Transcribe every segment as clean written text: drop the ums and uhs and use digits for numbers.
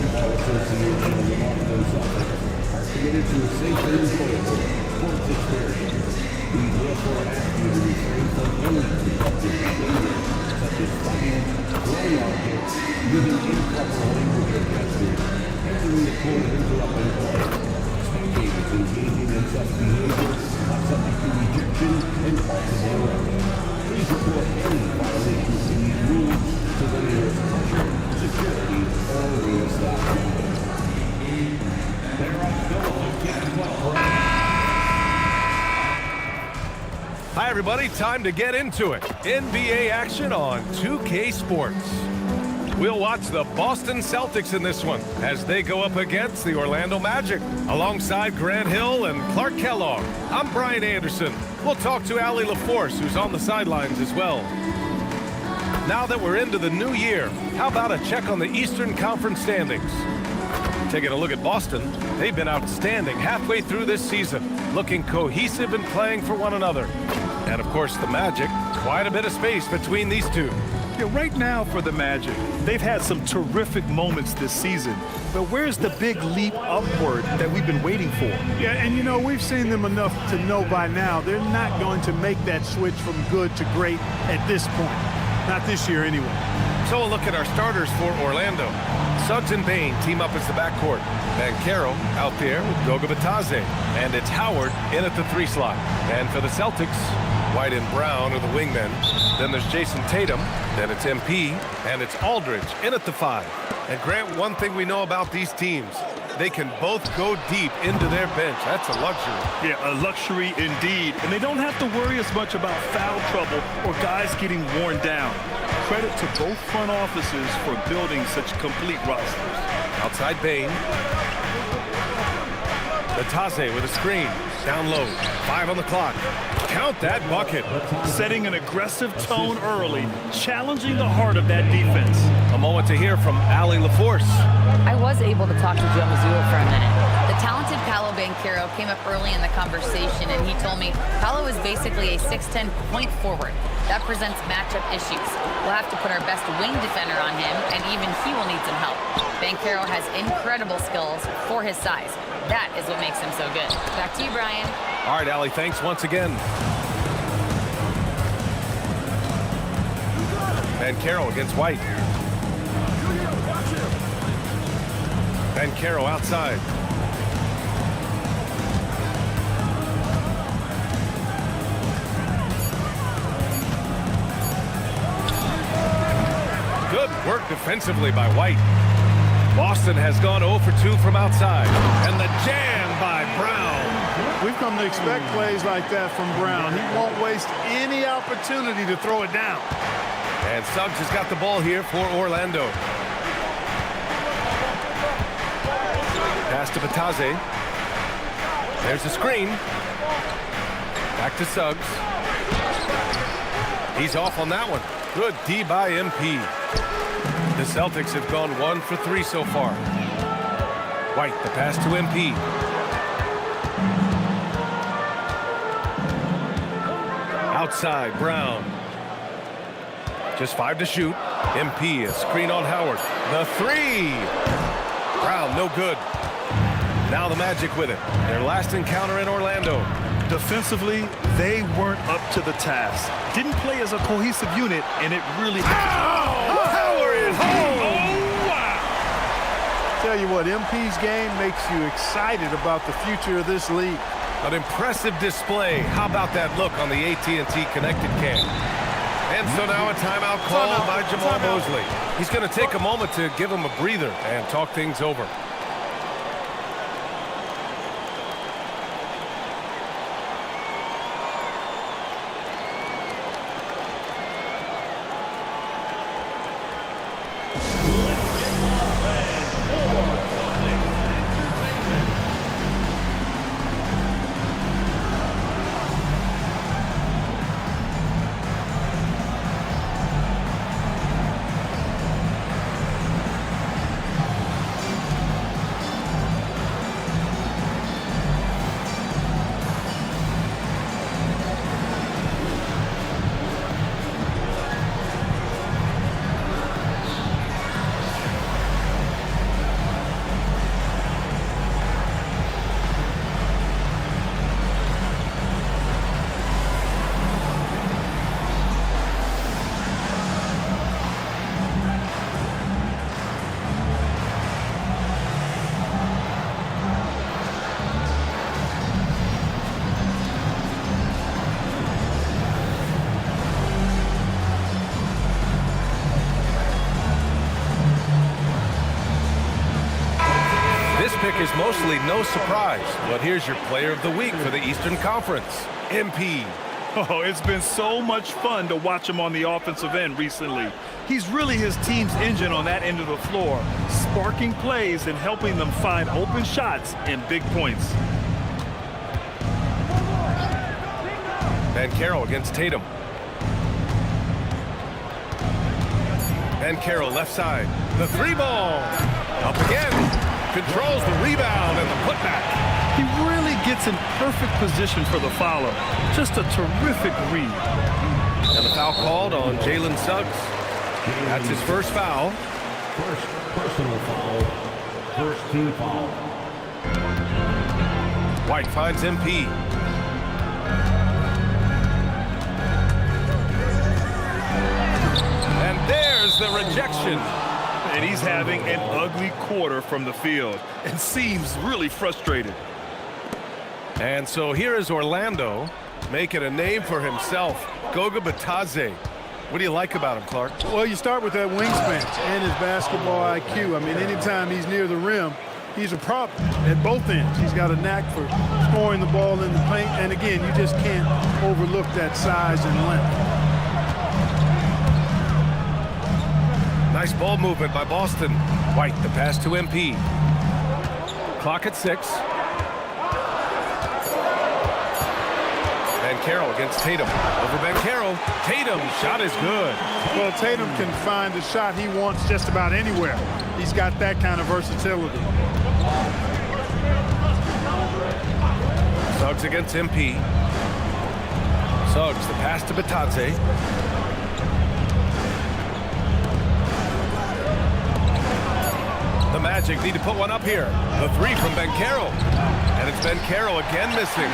Basketball Association of the Boston Celtics are committed to a safe and enjoyable sports experience. We therefore ask you to refrain from any disruptive behavior, such as fighting, throwing objects, using improper language or gestures, entering the court and interrupting play. Spectators engaging in such behavior are subject to rejection and possible arrest. Please report any violations to these rules to the nearest usher, security, or arena staff. There are still some kids left. Hi, everybody. Time to get into it. NBA action on 2K Sports. We'll watch the Boston Celtics in this one as they go up against the Orlando Magic. Alongside Grant Hill and Clark Kellogg, I'm Brian Anderson. We'll talk to Allie LaForce, who's on the sidelines as well. Now that we're into the new year, how about a check on the Eastern Conference standings? Taking a look at Boston, they've been outstanding halfway through this season, looking cohesive and playing for one another. And of course the Magic, quite a bit of space between these two. Yeah, right now for the Magic, they've had some terrific moments this season. But where's the big leap upward that we've been waiting for? Yeah, and you know, we've seen them enough to know by now they're not going to make that switch from good to great at this point. Not this year anyway. So a look at our starters for Orlando. Suggs and Bane team up as the backcourt. Banchero out there with Goga Bitadze. And it's Howard in at the 3 slot. And for the Celtics, White and Brown are the wingmen. Then there's Jason Tatum. Then it's MP. And it's Aldridge in at the 5. And Grant, one thing we know about these teams, they can both go deep into their bench. That's a luxury. Yeah, a luxury indeed. And they don't have to worry as much about foul trouble or guys getting worn down. Credit to both front offices for building such complete rosters. Outside Bane. Bitadze with a screen. Down low. 5 on the clock. Count that bucket. Setting an aggressive tone early, challenging the heart of that defense. A moment to hear from Allie LaForce. I was able to talk to Joe Mazzulla for a minute. The talented Paolo Banchero came up early in the conversation, and he told me Paolo is basically a 6'10" point forward. That presents matchup issues. We'll have to put our best wing defender on him, and even he will need some help. Banchero has incredible skills for his size. That is what makes him so good. Back to you, Brian. All right, Allie, thanks once again. Banchero against White. Banchero outside. Good work defensively by White. Boston has gone 0 for 2 from outside. And the jam by Brown. We've come to expect plays like that from Brown. He won't waste any opportunity to throw it down. And Suggs has got the ball here for Orlando. Pass to Bitadze. There's the screen. Back to Suggs. He's off on that one. Good D by MP. The Celtics have gone 1 for 3 so far. White, the pass to MP. Outside, Brown. Just 5 to shoot. MP, a screen on Howard. The 3. Brown, no good. Now the Magic with it. Their last encounter in Orlando. Defensively, they weren't up to the task. Didn't play as a cohesive unit, and it really... Howard is home! Oh, wow! Tell you what, MP's game makes you excited about the future of this league. An impressive display. How about that look on the AT&T connected cam? And so now a timeout called by Jamal Mosley. He's going to take a moment to give him a breather and talk things over. This pick is mostly no surprise, but here's your player of the week for the Eastern Conference, MP. Oh, it's been so much fun to watch him on the offensive end recently. He's really his team's engine on that end of the floor, sparking plays and helping them find open shots and big points. Banchero against Tatum. Banchero left side. The three ball. Up again. Controls the rebound and the putback. He really gets in perfect position for the follow. Just a terrific read. And the foul called on Jalen Suggs. That's his first foul. First personal foul. First team foul. White finds MP. And there's the rejection. And he's having an ugly quarter from the field and seems really frustrated. And so here is Orlando making a name for himself. Goga Bitadze. What do you like about him, Clark? Well, you start with that wingspan and his basketball IQ. I mean, anytime he's near the rim, he's a problem at both ends. He's got a knack for scoring the ball in the paint. And again, you just can't overlook that size and length. Nice ball movement by Boston. White, the pass to MP. Clock at 6. Banchero against Tatum. Over Banchero. Tatum, shot is good. Well, Tatum can find the shot he wants just about anywhere. He's got that kind of versatility. Suggs against MP. Suggs, the pass to Bitadze. The Magic need to put one up here. The three from Banchero. And it's Banchero again missing.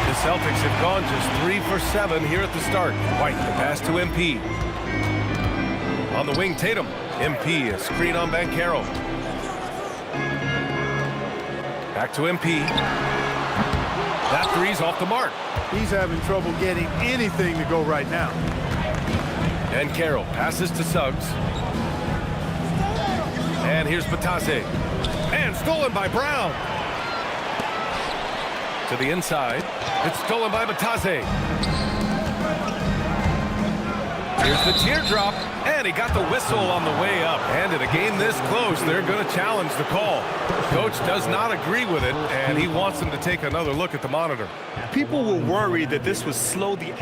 The Celtics have gone just 3 for 7 here at the start. White, the pass to MP. On the wing, Tatum. MP, a screen on Banchero. Back to MP. That three's off the mark. He's having trouble getting anything to go right now. Banchero passes to Suggs. And here's Bitadze. And stolen by Brown. To the inside. It's stolen by Bitadze. Here's the teardrop. And he got the whistle on the way up. And in a game this close, they're going to challenge the call. Coach does not agree with it, and he wants them to take another look at the monitor. People were worried that this would slow the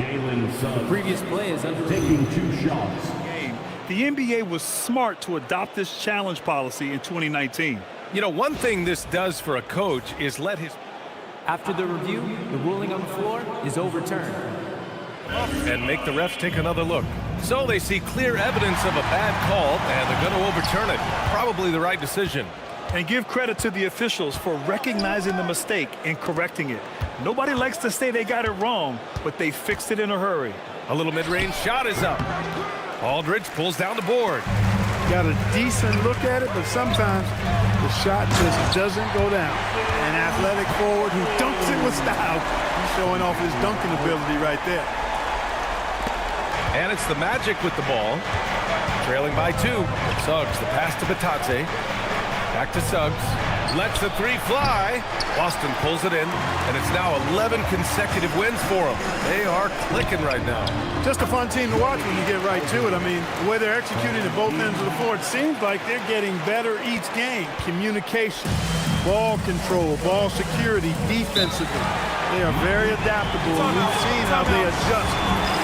Previous play is taking 2 shots. game. The NBA was smart to adopt this challenge policy in 2019. You know, one thing this does for a coach is let his... After the review, the ruling on the floor is overturned. and make the refs take another look. So they see clear evidence of a bad call, and they're going to overturn it. Probably the right decision. And give credit to the officials for recognizing the mistake and correcting it. Nobody likes to say they got it wrong, but they fixed it in a hurry. A little mid-range shot is up. Aldridge pulls down the board. Got a decent look at it, but sometimes the shot just doesn't go down. An athletic forward who dunks it with style. He's showing off his dunking ability right there. And it's the Magic with the ball. Trailing by 2. Suggs, the pass to Bitadze. Back to Suggs. Lets the three fly. Boston pulls it in, and it's now 11 consecutive wins for them. They are clicking right now. Just a fun team to watch when you get right to it. I mean, the way they're executing at both ends of the floor, it seems like they're getting better each game. Communication, ball control, ball security, defensively. They are very adaptable, and we've seen how they adjust,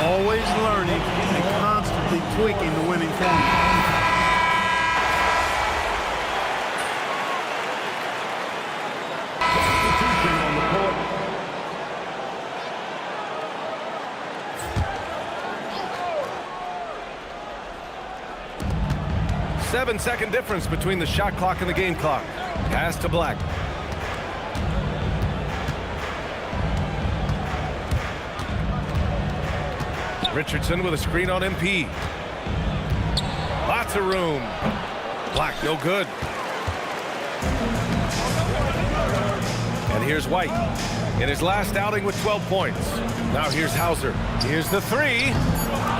always learning and constantly tweaking the winning formula. Seven-second difference between the shot clock and the game clock. Pass to Black. Richardson with a screen on MP. Lots of room. Black, no good. And here's White in his last outing with 12 points. Now here's Hauser. Here's the three.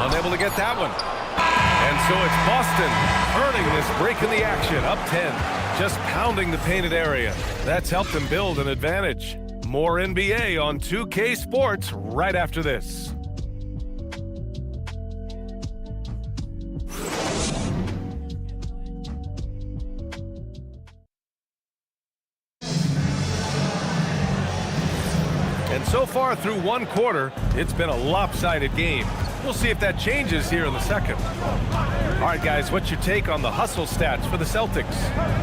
Unable to get that one. And so it's Boston earning this break in the action, up 10. just pounding the painted area. That's helped him build an advantage. More NBA on 2K Sports right after this. And so far through one quarter, it's been a lopsided game. We'll see if that changes here in the second. All right, guys, what's your take on the hustle stats for the Celtics?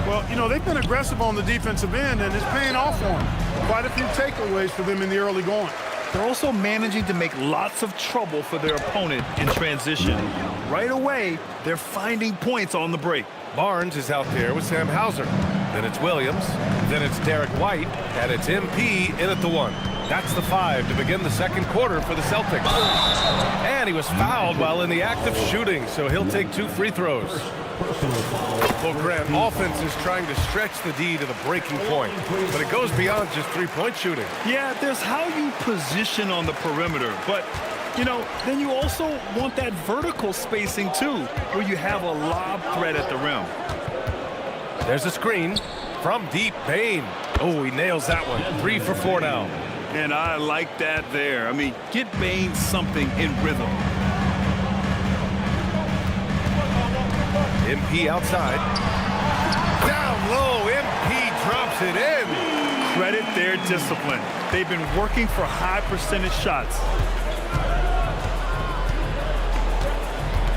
Well, you know, they've been aggressive on the defensive end, and it's paying off for them. Quite a few takeaways for them in the early going. They're also managing to make lots of trouble for their opponent in transition. Right away, they're finding points on the break. Barnes is out there with Sam Hauser. Then it's Williams. Then it's Derek White. And it's MP in at the 1. That's the 5 to begin the second quarter for the Celtics. And he was fouled while in the act of shooting, so he'll take 2 free throws. Well, Grant, offense is trying to stretch the D to the breaking point, but it goes beyond just three-point shooting. Yeah, there's how you position on the perimeter, but, you know, then you also want that vertical spacing, too, where you have a lob threat at the rim. There's a screen from deep. Bane. Oh, he nails that one. 3 for 4 now. And I like that there. I mean, get Bane something in rhythm. MP outside. Down low, MP drops it in. Credit their discipline. They've been working for high percentage shots.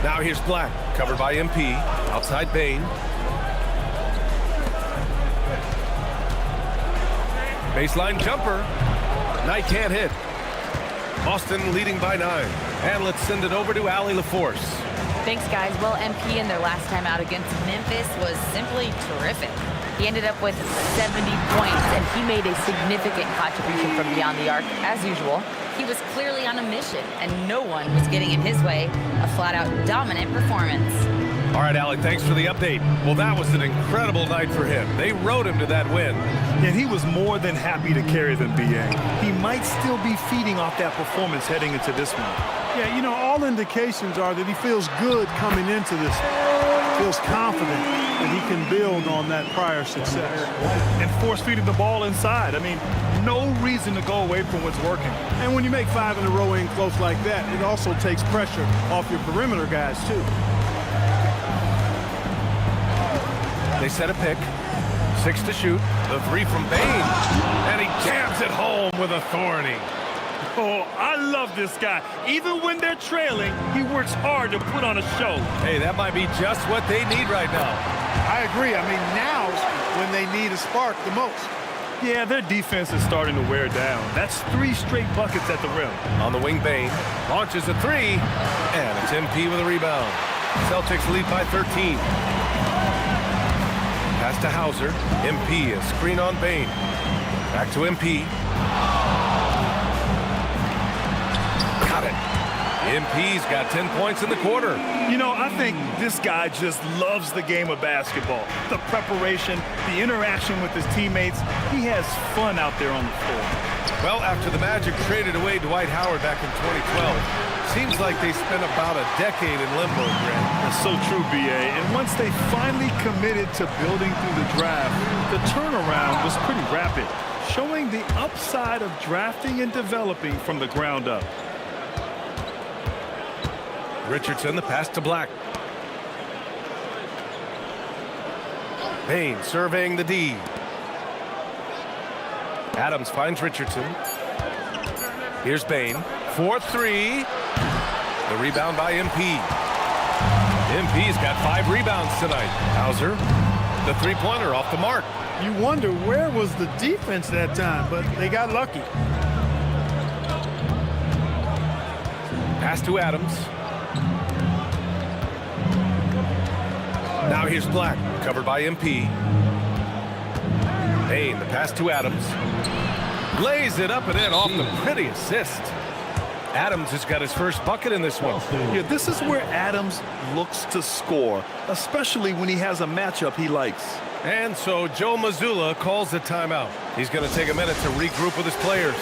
Now here's Black, covered by MP. Outside Bane. Baseline jumper. Knight can't hit. Boston leading by 9. And let's send it over to Allie LaForce. Thanks, guys. Well, MP in their last time out against Memphis was simply terrific. He ended up with 70 points, and he made a significant contribution from beyond the arc, as usual. He was clearly on a mission, and no one was getting in his way. A flat-out dominant performance. All right, Allie, thanks for the update. Well, that was an incredible night for him. They rode him to that win. And he was more than happy to carry them, B.A. He might still be feeding off that performance heading into this one. Yeah, you know, all indications are that he feels good coming into this. Feels confident that he can build on that prior success. And force feeding the ball inside. I mean, no reason to go away from what's working. And when you make 5 in a row in close like that, it also takes pressure off your perimeter guys, too. They set a pick. 6 to shoot. The 3 from Bane. And he jams it home with authority. Oh, I love this guy. Even when they're trailing, he works hard to put on a show. Hey, that might be just what they need right now. I agree. I mean, now's when they need a spark the most. Yeah, their defense is starting to wear down. That's 3 straight buckets at the rim. On the wing, Bane launches a 3. And it's MP with a rebound. Celtics lead by 13. Pass to Hauser. MP, a screen on Bane. Back to MP. Got it. MP's got 10 points in the quarter. You know, I think this guy just loves the game of basketball. The preparation, the interaction with his teammates. He has fun out there on the floor. Well, after the Magic traded away Dwight Howard back in 2012, seems like they spent about a decade in limbo, Grant. That's so true, B.A. And once they finally committed to building through the draft, the turnaround was pretty rapid, showing the upside of drafting and developing from the ground up. Richardson, the pass to Black. Bane surveying the D. Adams finds Richardson. Here's Bane. 4-3. The rebound by MP. MP's got 5 rebounds tonight. Hauser, the three-pointer off the mark. You wonder where was the defense that time, but they got lucky. Pass to Adams. Now here's Black, covered by MP. Bane, the pass to Adams. Lays it up and in off the pretty assist. Adams has got his first bucket in this one. Yeah, this is where Adams looks to score, especially when he has a matchup he likes. And so Joe Mazzulla calls the timeout. He's going to take a minute to regroup with his players.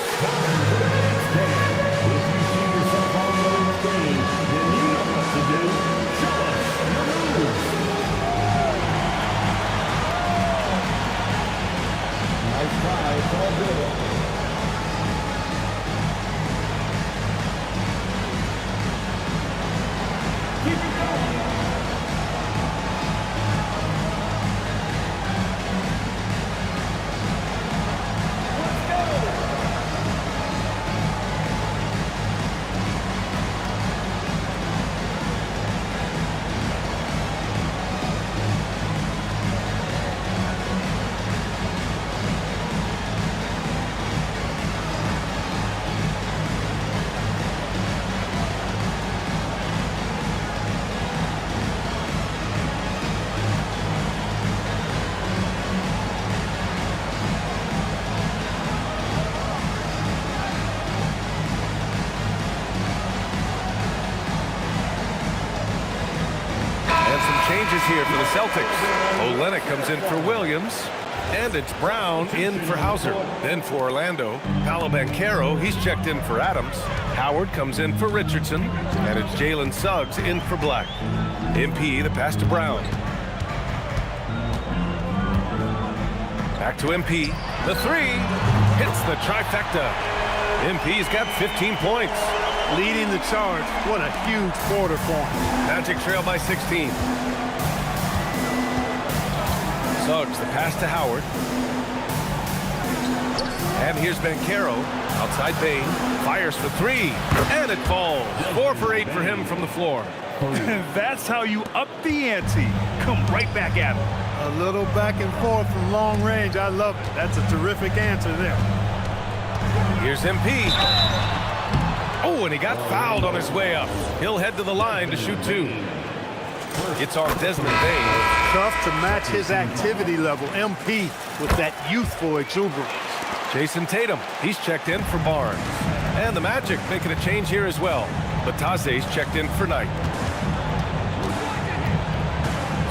here for the Celtics. Olenek comes in for Williams. And it's Brown in for Hauser. Then for Orlando, Paolo Banchero, he's checked in for Adams. Howard comes in for Richardson. And it's Jalen Suggs in for Black. MP, the pass to Brown. Back to MP. The three hits the trifecta. MP's got 15 points. Leading the charge. What a huge quarter for him. Magic trail by 16. Suggs, the pass to Howard. And here's Banchero. Outside Bain. Fires for three. And it falls. 4 for 8 for him from the floor. That's how you up the ante. Come right back at him. A little back and forth from long range. I love it. That's a terrific answer there. Here's MP. Oh, and he got fouled on his way up. He'll head to the line to shoot 2. It's on Desmond Bain. Tough to match his activity level. MP with that youthful exuberance. Jason Tatum, he's checked in for Barnes. And the Magic making a change here as well. Bataze's checked in for Knight.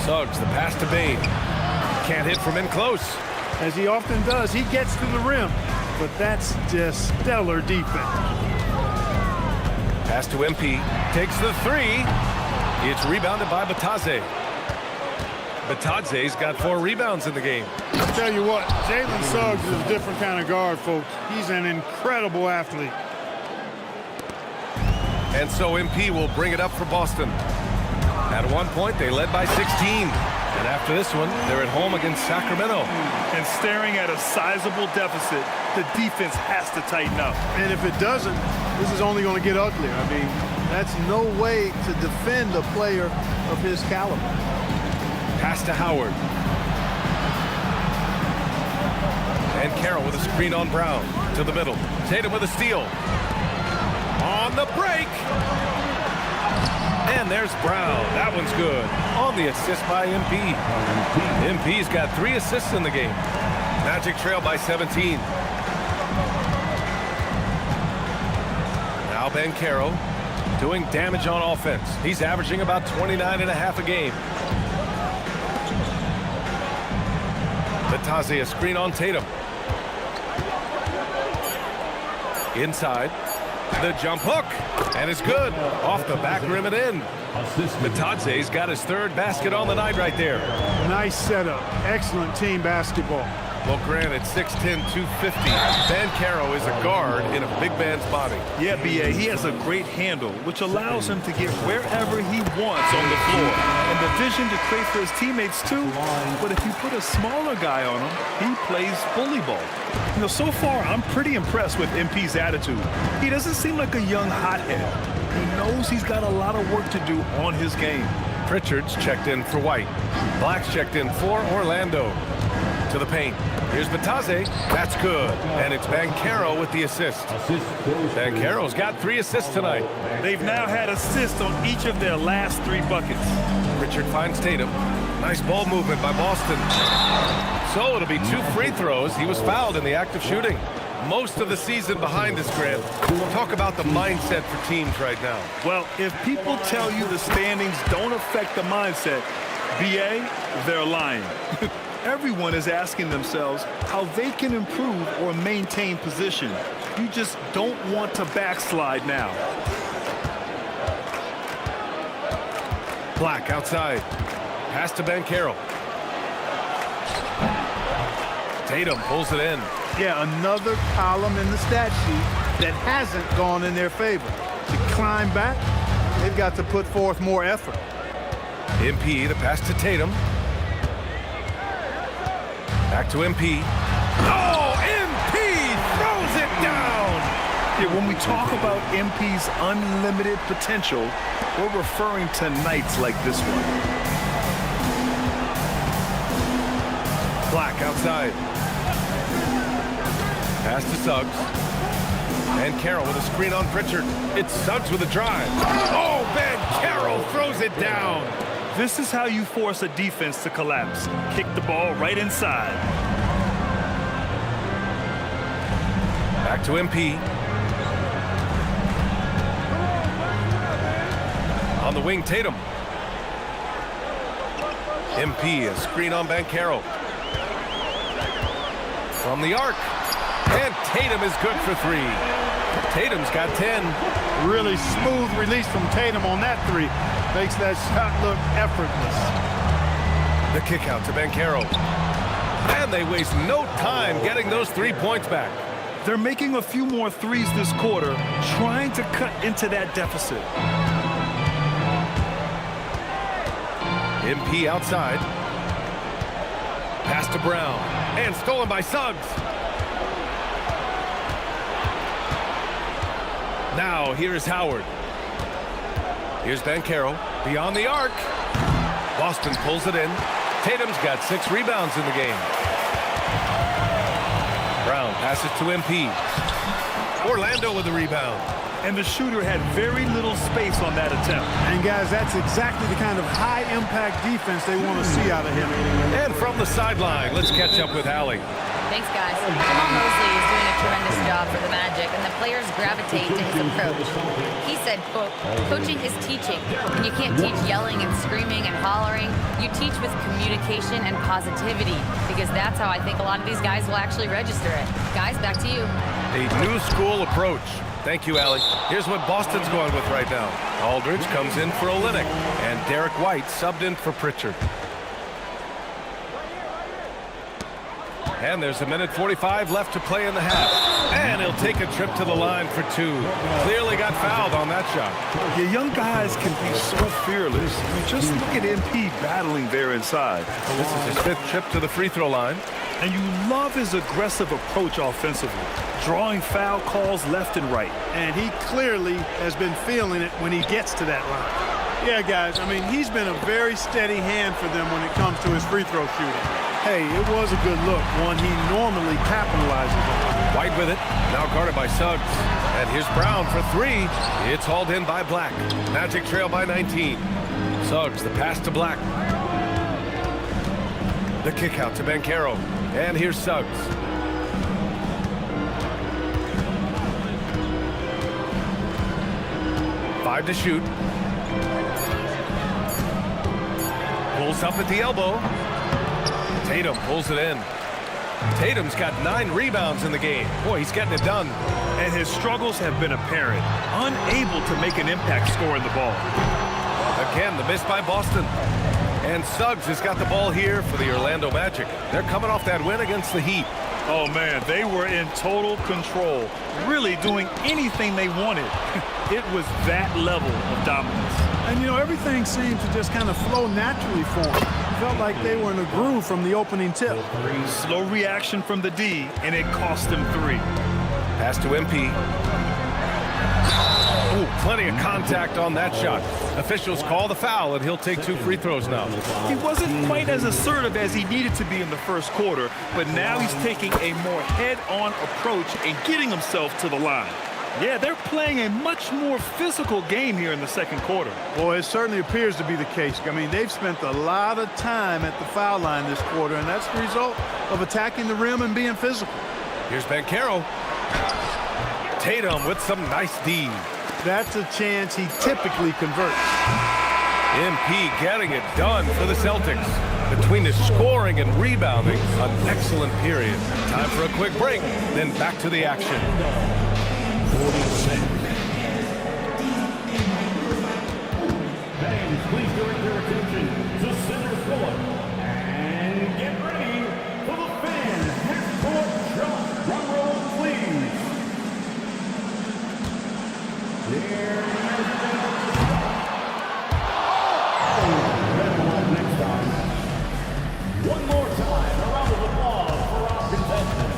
Suggs, the pass to Bain. Can't hit from in close. As he often does, he gets to the rim. But that's just stellar defense. Pass to MP. Takes the three. It's rebounded by Bataze. Bataze's got 4 rebounds in the game. I'll tell you what, Jalen Suggs is a different kind of guard, folks. He's an incredible athlete. And so MP will bring it up for Boston. At one point, they led by 16. And after this one, they're at home against Sacramento. And staring at a sizable deficit, the defense has to tighten up. And if it doesn't, this is only going to get uglier. I mean, that's no way to defend a player of his caliber. Pass to Howard. And Carroll with a screen on Brown. To the middle. Tatum with a steal. On the break. And there's Brown. That one's good. On the assist by MP. MP's got 3 assists in the game. Magic trail by 17. Now Banchero doing damage on offense. He's averaging about 29.5 a game. Bataze, a screen on Tatum. Inside. The jump hook. And it's good. Off the back rim and in. Bataze's got his 3rd basket on the night right there. Nice setup. Excellent team basketball. Well, granted, 6'10", 250. Banchero is a guard in a big man's body. Yeah, B.A., he has a great handle, which allows him to get wherever he wants on the floor. And the vision to create for his teammates, too. But if you put a smaller guy on him, he plays bully ball. You know, so far, I'm pretty impressed with MP's attitude. He doesn't seem like a young hothead. He knows he's got a lot of work to do on his game. Pritchard's checked in for White. Black's checked in for Orlando. To the paint. Here's Bataze. That's good. And it's Banchero with the assist. Banchero's got 3 assists tonight. They've now had assists on each of their last 3 buckets. Richard finds Tatum. Nice ball movement by Boston. So it'll be 2 free throws. He was fouled in the act of shooting. Most of the season behind us, Grant. We'll talk about the mindset for teams right now. Well, if people tell you the standings don't affect the mindset, B.A., they're lying. Everyone is asking themselves how they can improve or maintain position. You just don't want to backslide now. Black outside. Pass to Banchero. Tatum pulls it in. Yeah, another column in the stat sheet that hasn't gone in their favor. To climb back, they've got to put forth more effort. MP, the pass to Tatum. Back to MP. Oh, MP throws it down! Yeah, when we talk about MP's unlimited potential, we're referring to nights like this one. Black outside. Pass to Suggs. And Carroll with a screen on Pritchard. It's Suggs with a drive. Oh, Banchero throws it down. This is how you force a defense to collapse. Kick the ball right inside. Back to MP. On the wing, Tatum. MP, a screen on Banchero. From the arc. And Tatum is good for 3. Tatum's got 10. Really smooth release from Tatum on that 3. Makes that shot look effortless. The kick out to Banchero. And they waste no time getting those 3 points back. They're making a few more threes this quarter, trying to cut into that deficit. MP outside. Pass to Brown. And stolen by Suggs. Now, here's Howard. Here's Banchero. Beyond the arc. Boston pulls it in. Tatum's got 6 rebounds in the game. Brown passes to MP. Orlando with the rebound. And the shooter had very little space on that attempt. And guys, that's exactly the kind of high-impact defense they want to see out of him. And from the sideline, let's catch up with Allie. Thanks, guys. Jamal Mosley is doing a tremendous job for the Magic, and the players gravitate to his approach. He said, quote, coaching is teaching, and you can't teach yelling and screaming and hollering. You teach with communication and positivity, because that's how I think a lot of these guys will actually register it. Guys, back to you. A new school approach. Thank you, Allie. Here's what Boston's going with right now. Aldridge comes in for Olynyk, and Derek White subbed in for Pritchard. And there's 1:45 left to play in the half. And he'll take a trip to the line for 2. Clearly got fouled on that shot. Your young guys can be so fearless. I mean, just look at MP battling there inside. This is his 5th trip to the free throw line. And you love his aggressive approach offensively, drawing foul calls left and right. And he clearly has been feeling it when he gets to that line. Yeah, guys, I mean, he's been a very steady hand for them when it comes to his free throw shooting. Hey, it was a good look, one he normally capitalizes on. White with it, now guarded by Suggs. And here's Brown for 3. It's hauled in by Black. Magic trail by 19. Suggs, the pass to Black. The kick out to Banchero. And here's Suggs. Five to shoot. Pulls up at the elbow. Tatum pulls it in. Tatum's got 9 rebounds in the game. Boy, he's getting it done. And his struggles have been apparent. Unable to make an impact scoring the ball. Again, the miss by Boston. And Suggs has got the ball here for the Orlando Magic. They're coming off that win against the Heat. Oh, man, they were in total control, really doing anything they wanted. It was that level of dominance. And, you know, everything seemed to just kind of flow naturally for them. Felt like they were in a groove from the opening tip. Slow reaction from the D, and it cost them 3. Pass to MP. Ooh, plenty of contact on that shot. Officials call the foul, and he'll take 2 free throws now. He wasn't quite as assertive as he needed to be in the first quarter, but now he's taking a more head-on approach and getting himself to the line. Yeah, they're playing a much more physical game here in the second quarter. Boy, it certainly appears to be the case. I mean, they've spent a lot of time at the foul line this quarter, and that's the result of attacking the rim and being physical. Here's Banchero. Tatum with some nice D. That's a chance he typically converts. MP getting it done for the Celtics. Between the scoring and rebounding, an excellent period. Time for a quick break, then back to the action. 46. Fans, please direct your attention to center court and get ready for the fans half-court shot. Drum roll, please. There next time. One more time, a round of applause for our contestants.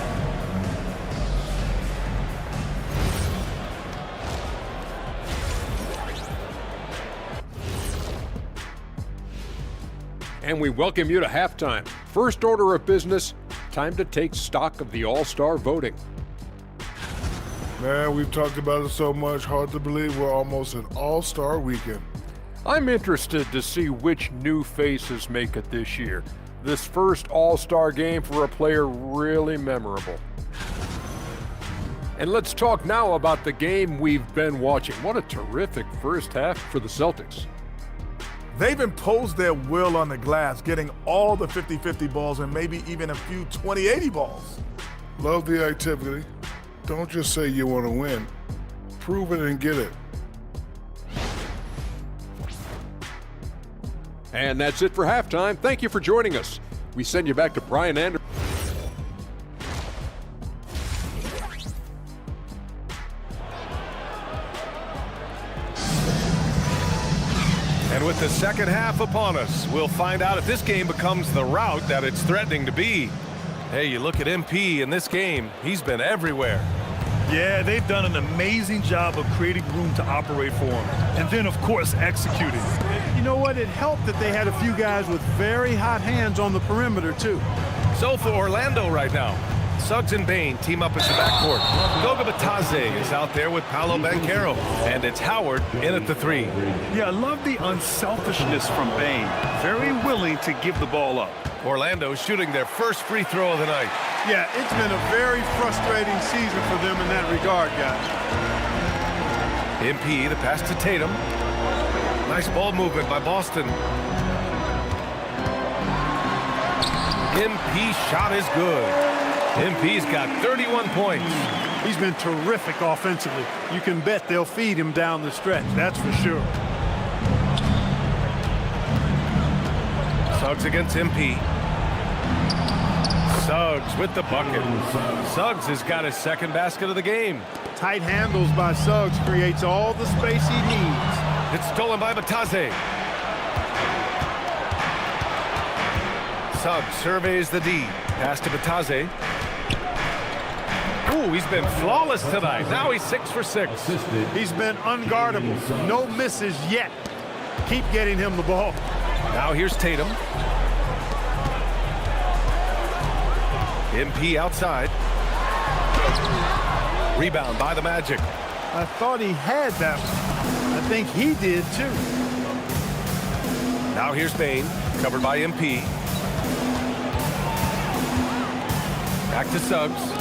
And we welcome you to halftime. First order of business, time to take stock of the All-Star voting. Man, we've talked about it so much, hard to believe we're almost an all-star weekend. I'm interested to see which new faces make it this year. This first All-Star game for a player really memorable. And let's talk now about the game we've been watching. What a terrific first half for the Celtics. They've imposed their will on the glass, getting all the 50-50 balls and maybe even a few 20-80 balls. Love the activity. Don't just say you want to win. Prove it and get it. And that's it for halftime. Thank you for joining us. We send you back to Brian Anderson. And with the second half upon us, we'll find out if this game becomes the route that it's threatening to be. Hey, you look at MP in this game, he's been everywhere. Yeah, they've done an amazing job of creating room to operate for him. And then, of course, executing. You know what? It helped that they had a few guys with very hot hands on the perimeter, too. So for Orlando right now, Suggs and Bain team up as the backcourt. Goga Batadze is out there with Paolo Banchero. And it's Howard in at the 3. Yeah, I love the unselfishness from Bain. Very willing to give the ball up. Orlando shooting their first free throw of the night. Yeah, it's been a very frustrating season for them in that regard, guys. MP, the pass to Tatum. Nice ball movement by Boston. MP shot is good. MP's got 31 points. He's been terrific offensively. You can bet they'll feed him down the stretch, that's for sure. Suggs against MP. Suggs with the bucket. Suggs has got his second basket of the game. Tight handles by Suggs creates all the space he needs. It's stolen by Batadze. Suggs surveys the D. Pass to Batadze. Ooh, he's been flawless tonight. Now he's 6 for 6. He's been unguardable. No misses yet. Keep getting him the ball. Now here's Tatum. MP outside. Rebound by the Magic. I thought he had that one. I think he did too. Now here's Bain, covered by MP. Back to Suggs.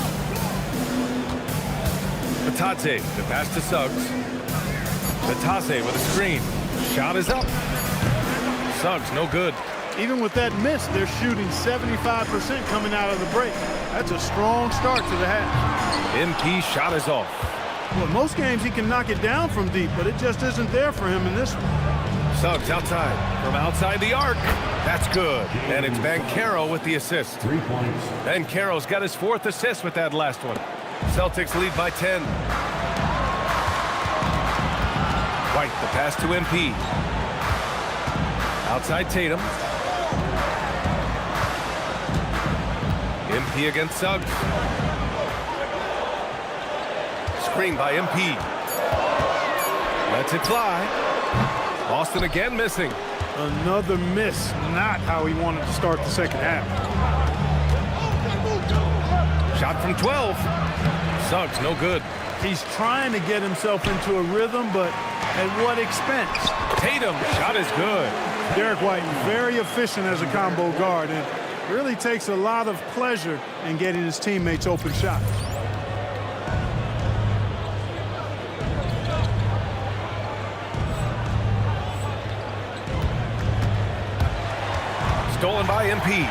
Batadze, the pass to Suggs. Batadze with a screen. Shot is up. Suggs, no good. Even with that miss, they're shooting 75% coming out of the break. That's a strong start to the half. MP shot is off. Well, most games he can knock it down from deep, but it just isn't there for him in this one. Suggs outside, from outside the arc. That's good. And it's Banchero with the assist. 3 points. Banchero's got his 4th assist with that last one. Celtics lead by 10. White, the pass to MP. Outside Tatum. MP against Suggs. Screen by MP. Lets it fly. Boston again missing. Another miss. Not how he wanted to start the second half. Shot from 12. Suggs, no good. He's trying to get himself into a rhythm, but at what expense? Tatum, shot is good. Derek White, very efficient as a combo guard, and really takes a lot of pleasure in getting his teammates open shots. Stolen by MP.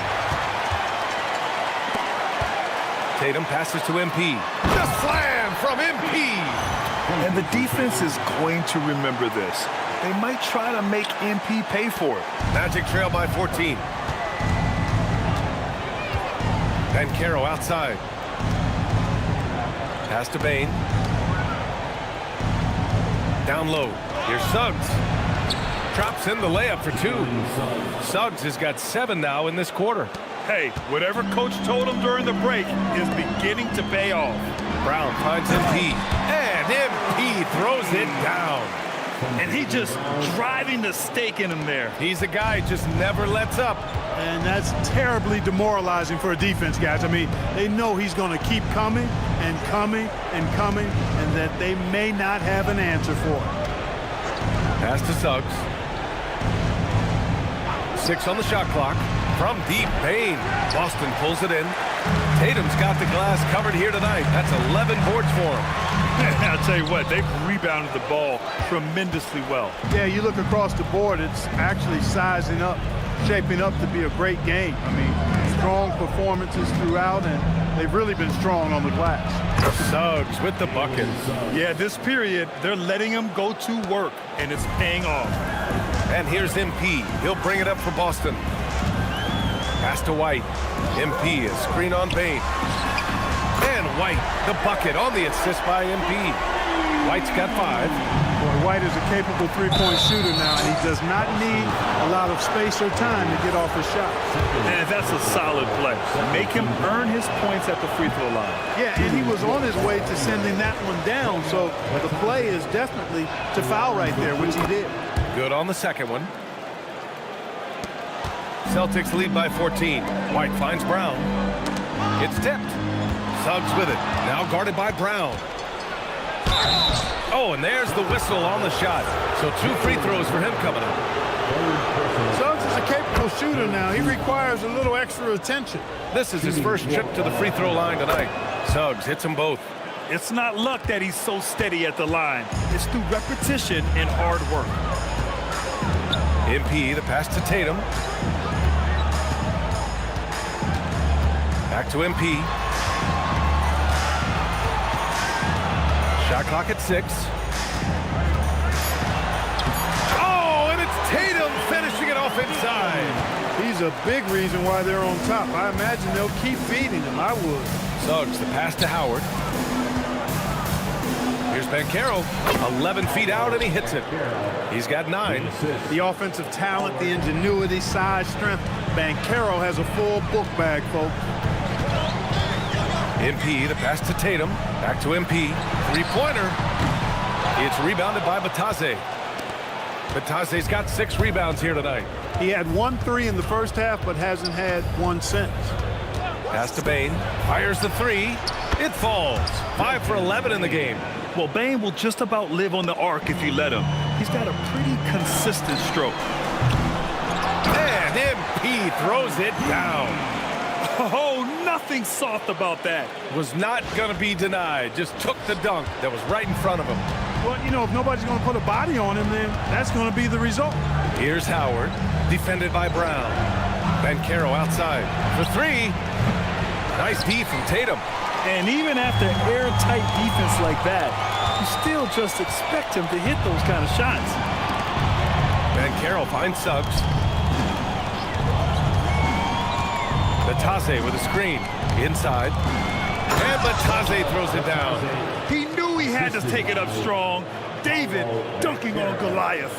Tatum passes to MP. The slam from MP. And the defense is going to remember this. They might try to make MP pay for it. Magic trail by 14. Banchero outside. Pass to Bain. Down low. Here's Suggs. Drops in the layup for 2. Suggs has got 7 now in this quarter. Hey, whatever coach told him during the break is beginning to pay off. Brown finds MP. And MP throws it down. And he just driving the stake in him there. He's a guy who just never lets up. And that's terribly demoralizing for a defense, guys. I mean, they know he's going to keep coming and coming and coming, and that they may not have an answer for it. Pass to Suggs. 6 on the shot clock. From deep, Bain. Boston pulls it in. Tatum's got the glass covered here tonight. That's 11 boards for him. I'll tell you what, they've rebounded the ball tremendously well. Yeah, you look across the board, it's actually sizing up, shaping up to be a great game. I mean, strong performances throughout, and they've really been strong on the glass. Suggs with the bucket. Yeah, this period, they're letting him go to work, and it's paying off. And here's MP. He'll bring it up for Boston. Pass to White. MP, a screen on Bain. And White, the bucket on the assist by MP. White's got 5. Boy, White is a capable three-point shooter now, and he does not need a lot of space or time to get off his shot. And that's a solid play. Make him earn his points at the free throw line. Yeah, and he was on his way to sending that one down, so the play is definitely to foul right there, which he did. Good on the second one. Celtics lead by 14. White finds Brown. It's tipped. Suggs with it. Now guarded by Brown. Oh, and there's the whistle on the shot. So 2 free throws for him coming up. Suggs is a capable shooter now. He requires a little extra attention. This is his first trip to the free throw line tonight. Suggs hits them both. It's not luck that he's so steady at the line. It's through repetition and hard work. MP, the pass to Tatum. Back to MP. Shot clock at 6. Oh, and it's Tatum finishing it off inside. He's a big reason why they're on top. I imagine they'll keep feeding him. I would. Suggs, the pass to Howard. Here's Banchero, 11 feet out, and he hits it. He's got 9. The offensive talent, the ingenuity, size, strength. Banchero has a full book bag, folks. MP, the pass to Tatum. Back to MP. Three-pointer. It's rebounded by Bataze. Bataze's got 6 rebounds here tonight. He had 1 3 in the first half, but hasn't had 1 since. Pass to Bain. Fires the 3. It falls. 5 for 11 in the game. Well, Bain will just about live on the arc if you let him. He's got a pretty consistent stroke. And MP throws it down. Oh, nothing soft about that. Was not going to be denied. Just took the dunk that was right in front of him. Well, you know, if nobody's going to put a body on him, then that's going to be the result. Here's Howard, defended by Brown. Banchero outside for 3. Nice D from Tatum. And even after airtight defense like that, you still just expect him to hit those kind of shots. Banchero finds Suggs. Bataze with a screen. Inside. And Bataze throws it down. He knew he had to take it up strong. David dunking on Goliath.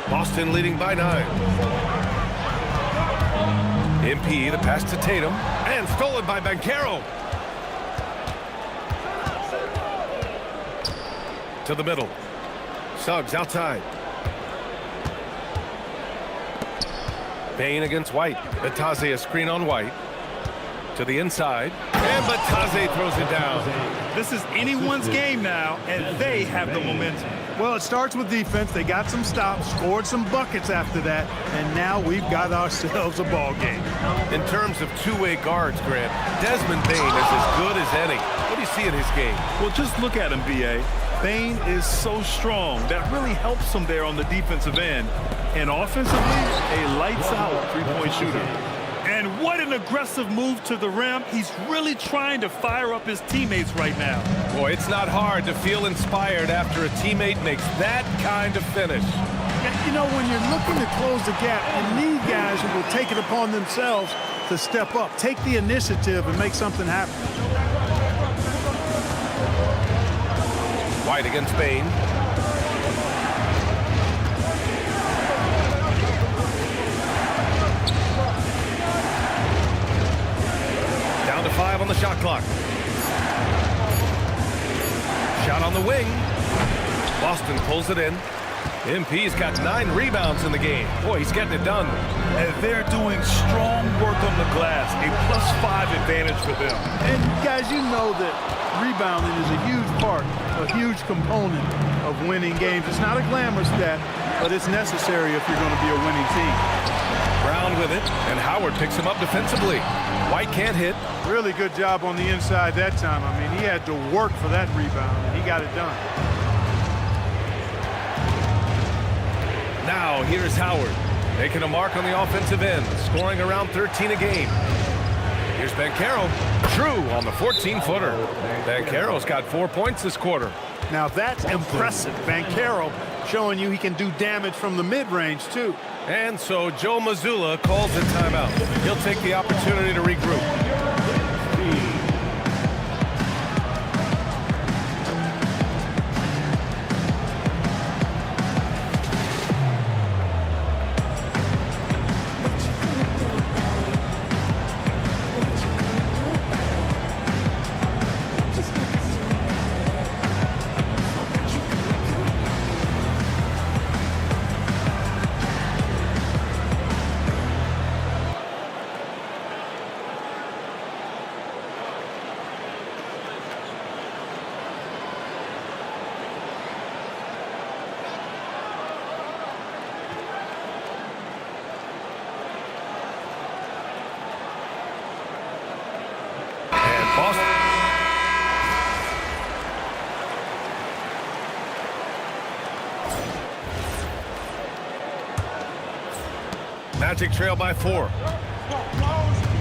Boston leading by 9. MP, the pass to Tatum. And stolen by Banchero. To the middle. Suggs outside. Bain against White. Bataze a screen on White. To the inside. And Bataze throws it down. This is anyone's game now, and they have the momentum. Well, it starts with defense. They got some stops, scored some buckets after that, and now we've got ourselves a ball game. In terms of two-way guards, Grant, Desmond Bain is as good as any. What do you see in his game? Well, just look at him, B.A. Bain is so strong. That really helps him there on the defensive end. And offensively, a lights-out three-point shooter. And what an aggressive move to the rim. He's really trying to fire up his teammates right now. Boy, it's not hard to feel inspired after a teammate makes that kind of finish. You know, when you're looking to close the gap, you need guys who will take it upon themselves to step up, take the initiative, and make something happen. White against Bain. Down to 5 on the shot clock. Shot on the wing. Boston pulls it in. MP's got 9 rebounds in the game. Boy, he's getting it done. And they're doing strong work on the glass. A +5 advantage for them. And guys, you know that rebounding is a huge part, a huge component of winning games. It's not a glamour stat, but it's necessary if you're going to be a winning team. Brown with it, and Howard picks him up defensively. White can't hit. Really good job on the inside that time. I mean, he had to work for that rebound, and he got it done. Now here's Howard, making a mark on the offensive end, scoring around 13 a game. Here's Banchero, true on the 14-footer. Banchero's got 4 points this quarter. Now that's impressive. Banchero showing you he can do damage from the mid-range, too. And so Joe Mazzulla calls a timeout. He'll take the opportunity to regroup. Magic trail by 4.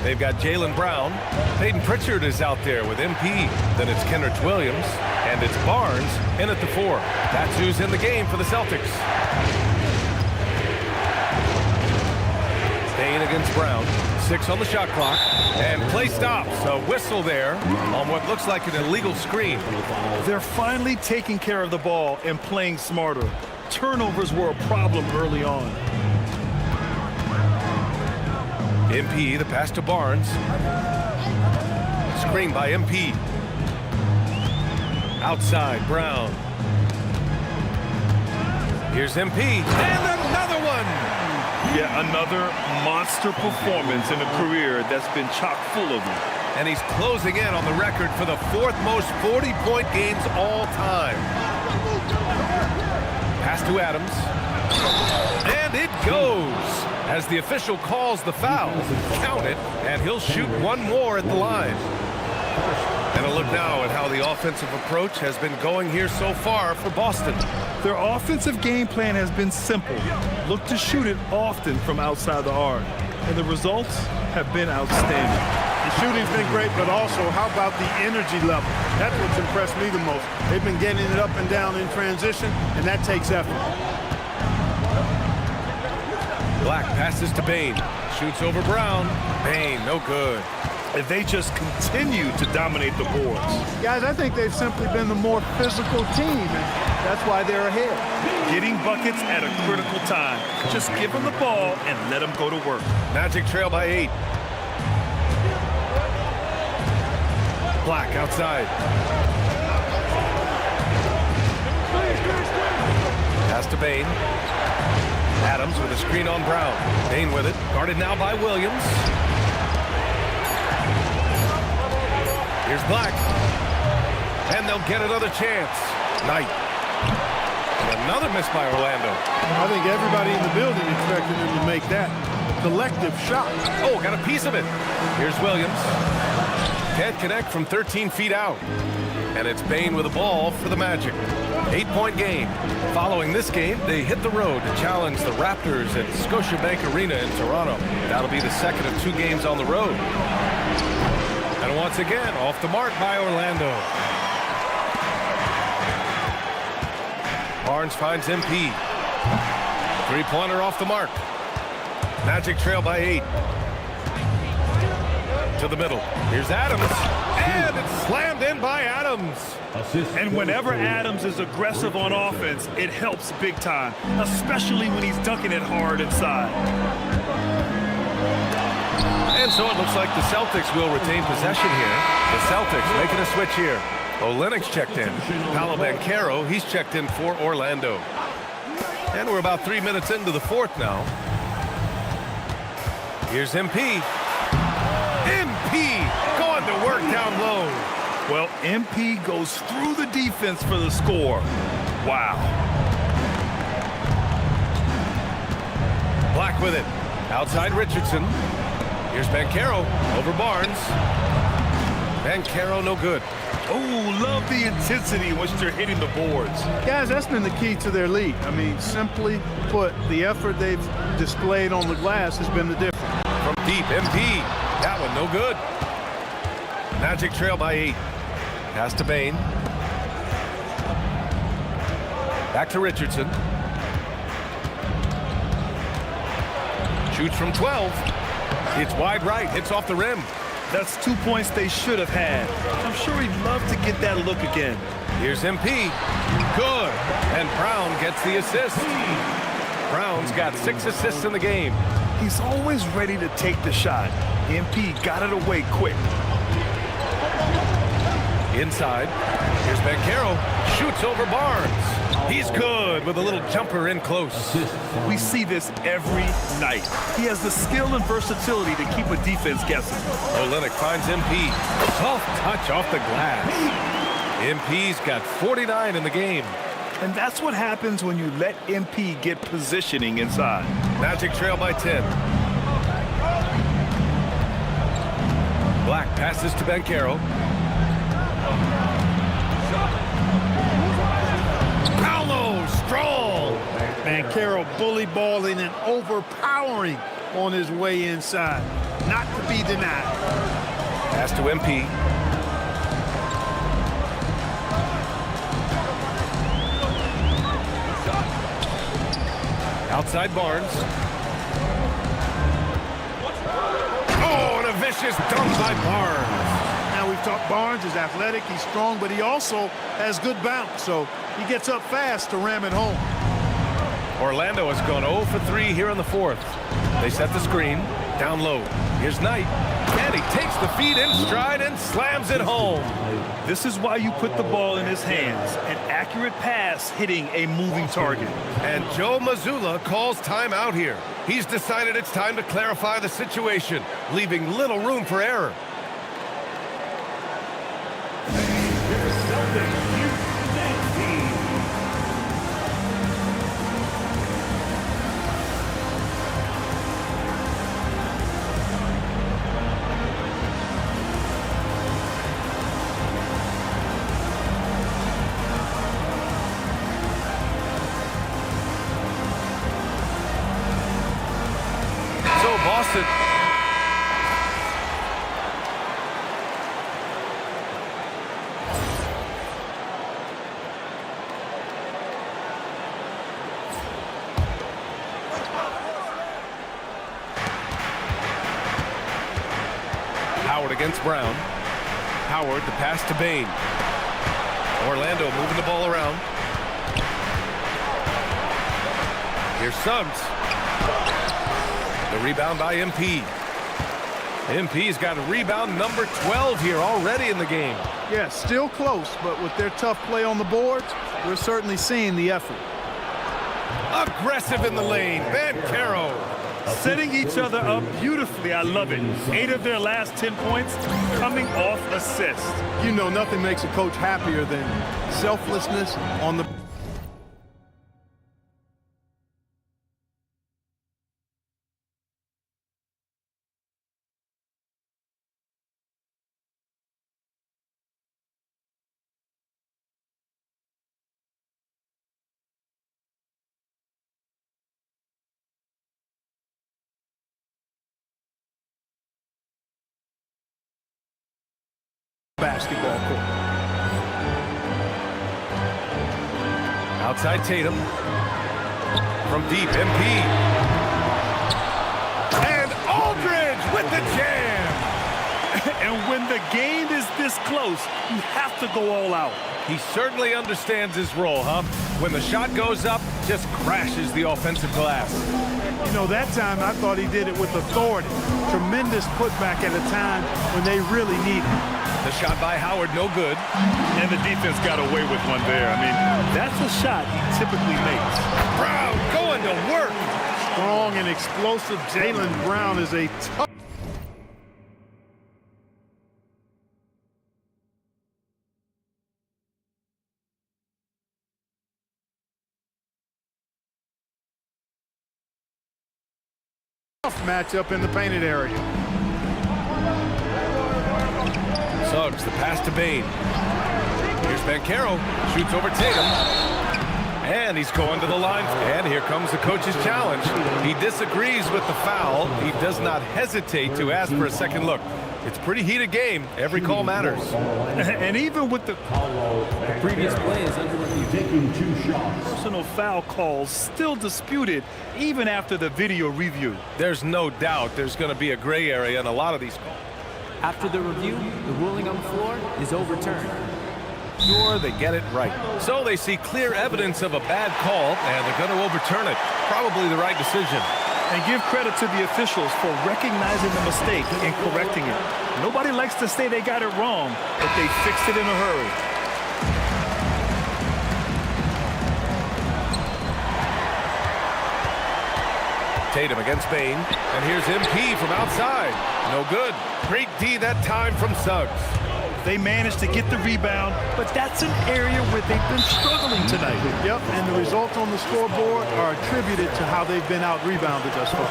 They've got Jaylen Brown. Peyton Pritchard is out there with MP. Then it's Kenrich Williams. And it's Barnes in at the 4. That's who's in the game for the Celtics. Payne against Brown. 6 on the shot clock. And play stops. A whistle there on what looks like an illegal screen. They're finally taking care of the ball and playing smarter. Turnovers were a problem early on. MP, the pass to Barnes. Screen by MP. Outside, Brown. Here's MP, and another one! Yeah, another monster performance in a career that's been chock full of them. And he's closing in on the record for the 4th most 40-point games all time. Pass to Adams. And it goes! As the official calls the foul, count it, and he'll shoot one more at the line. And a look now at how the offensive approach has been going here so far for Boston. Their offensive game plan has been simple. Look to shoot it often from outside the arc. And the results have been outstanding. The shooting's been great, but also, how about the energy level? That's what's impressed me the most. They've been getting it up and down in transition, and that takes effort. Black passes to Bane. Shoots over Brown. Bane, no good. And they just continue to dominate the boards. Guys, I think they've simply been the more physical team, and that's why they're ahead. Getting buckets at a critical time. Just give them the ball and let them go to work. Magic trail by 8. Black outside. Pass to Bane. Adams with a screen on Brown. Bane with it. Guarded now by Williams. Here's Black. And they'll get another chance. Knight. And another miss by Orlando. I think everybody in the building expected them to make that collective shot. Oh, got a piece of it. Here's Williams. Can't connect from 13 feet out. And it's Bane with the ball for the Magic. 8-point game. Following this game, they hit the road to challenge the Raptors at Scotiabank Arena in Toronto. That'll be the second of 2 games on the road. And once again, off the mark by Orlando. Barnes finds MP. 3-pointer off the mark. Magic trail by 8. To the middle. Here's Adams. And it's slammed in by Adams. And whenever Adams is aggressive on offense, it helps big time, especially when he's dunking it hard inside. And so it looks like the Celtics will retain possession here. The Celtics making a switch here. Olynyk's checked in. Paolo Banchero, he's checked in for Orlando. And we're about 3 minutes into the 4th now. Here's MP. MP going to work down low. Well, MP goes through the defense for the score. Wow. Black with it. Outside Richardson. Here's Banchero over Barnes. Banchero no good. Oh, love the intensity in which they're hitting the boards. Guys, that's been the key to their lead. I mean, simply put, the effort they've displayed on the glass has been the difference. From deep, MP. That one no good. Magic trail by 8. Pass to Bain. Back to Richardson. Shoots from 12. It's wide right, hits off the rim. That's 2 points they should have had. I'm sure he'd love to get that look again. Here's MP. Good. And Brown gets the assist. Brown's got 6 assists in the game. He's always ready to take the shot. MP got it away quick. Inside. Here's Banchero. Shoots over Barnes. He's good with a little jumper in close. We see this every night. He has the skill and versatility to keep a defense guessing. Olynyk finds MP. Soft touch off the glass. MP's got 49 in the game. And that's what happens when you let MP get positioning inside. Magic trail by 10. Black passes to Banchero. Paolo, strong. Banchero bully balling and overpowering on his way inside. Not to be denied. Pass to MP. Outside Barnes. Oh, and a vicious dunk by Barnes. Now we've talked Barnes is athletic, he's strong, but he also has good bounce, so he gets up fast to ram it home. Orlando has gone 0 for 3 here in the 4th. They set the screen, down low. Here's Knight, and he takes the feed in stride and slams it home. This is why you put the ball in his hands. An accurate pass hitting a moving target. And Joe Mazzulla calls timeout here. He's decided it's time to clarify the situation, leaving little room for error. Boston. Howard against Brown. Howard, the pass to Bain. Orlando moving the ball around. Here's Suggs. The rebound by MP. MP's got a rebound number 12 here already in the game. Yeah, still close, but with their tough play on the boards, we're certainly seeing the effort. Aggressive in the lane, Banchero. Setting each other up beautifully, I love it. 8 of their last 10 points coming off assists. You know, nothing makes a coach happier than selflessness on the basketball court. Outside Tatum. From deep, MP. And Aldridge with the jam. And when the game is this close, you have to go all out. He certainly understands his role, huh? When the shot goes up, just crashes the offensive glass. You know, that time I thought he did it with authority. Tremendous putback at a time when they really need it. The shot by Howard, no good. And the defense got away with one there. I mean, that's a shot he typically makes. Brown going to work. Strong and explosive Jaylen Brown is a tough Tough matchup in the painted area. Suggs, the pass to Bane. Here's Banchero, shoots over Tatum. And he's going to the line. And here comes the coach's challenge. He disagrees with the foul. He does not hesitate to ask for a second look. It's a pretty heated game. Every call matters. And even with the Previous play is under review. Taking 2 shots. personal foul calls still disputed even after the video review. There's no doubt there's going to be a gray area in a lot of these calls. After the review, the ruling on the floor is overturned. Sure, they get it right. So they see clear evidence of a bad call, and they're going to overturn it. Probably the right decision. And give credit to the officials for recognizing the mistake and correcting it. Nobody likes to say they got it wrong, but they fixed it in a hurry. Tatum against Bane, and here's MP from outside. No good. Great D that time from Suggs. They managed to get the rebound, but that's an area where they've been struggling tonight. Yep, and the results on the scoreboard are attributed to how they've been out-rebounded thus far.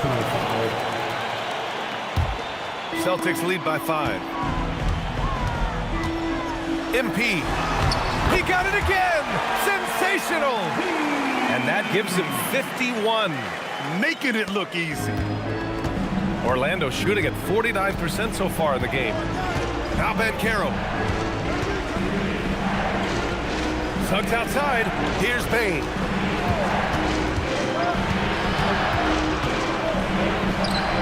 Celtics lead by 5. MP. He got it again! Sensational! And that gives him 51. Making it look easy. Orlando shooting at 49% so far in the game. Now Banchero. Suggs outside. Here's Bane.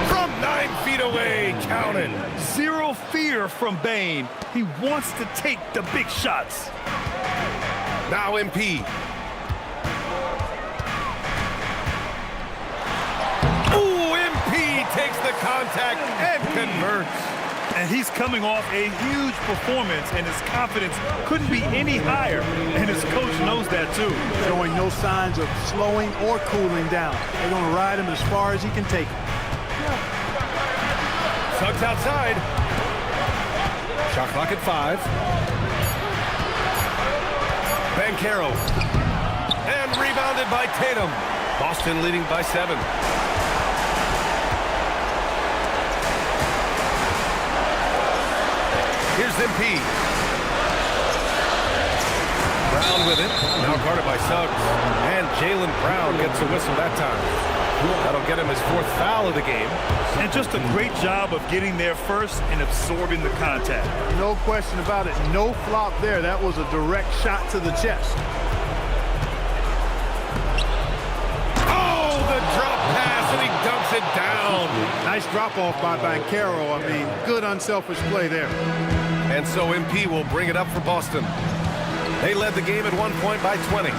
From 9 feet away. Count it. Zero fear from Bane. He wants to take the big shots. Now MP. Ooh, MP takes the contact and converts. And he's coming off a huge performance, and his confidence couldn't be any higher. And his coach knows that, too. Showing no signs of slowing or cooling down. They're going to ride him as far as he can take him. Suggs outside. Shot clock at 5. Banchero. And rebounded by Tatum. Boston leading by 7. Here's MP. Brown with it. Now guarded by Suggs. And Jaylen Brown gets a whistle that time. That'll get him his 4th foul of the game. And just a great job of getting there first and absorbing the contact. No question about it. No flop there. That was a direct shot to the chest. Oh, the drop pass, and he dumps it down. Nice drop-off by Banchero. I mean, good unselfish play there. And so MP will bring it up for Boston. They led the game at 1 point by 20. There's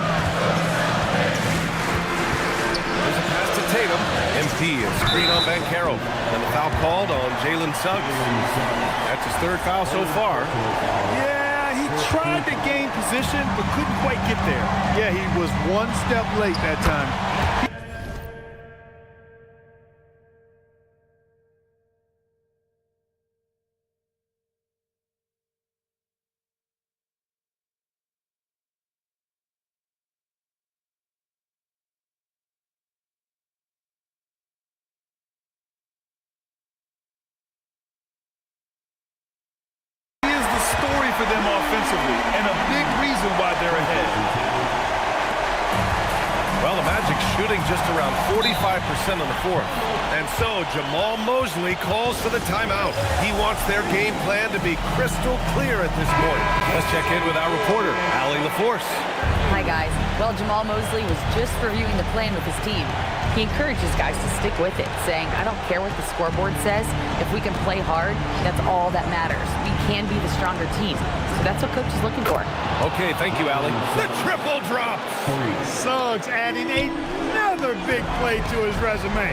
a pass to Tatum. MP is screen on Banchero. And the foul called on Jalen Suggs. That's his 3rd foul so far. Yeah, he tried to gain position, but couldn't quite get there. Yeah, he was one step late that time. Story for them offensively, and a big reason why they're ahead. Well, the Magic shooting just around 45% on the 4th. And so Jamal Mosley calls for the timeout. He wants their game plan to be crystal clear at this point. Let's check in with our reporter, Allie LaForce. Hi, guys. Well, Jamal Mosley was just reviewing the plan with his team. He encourages guys to stick with it, saying, I don't care what the scoreboard says. If we can play hard, that's all that matters. We can be the stronger team. So that's what coach is looking for. Okay, thank you, Allie. The triple drop. Suggs adding another big play to his resume.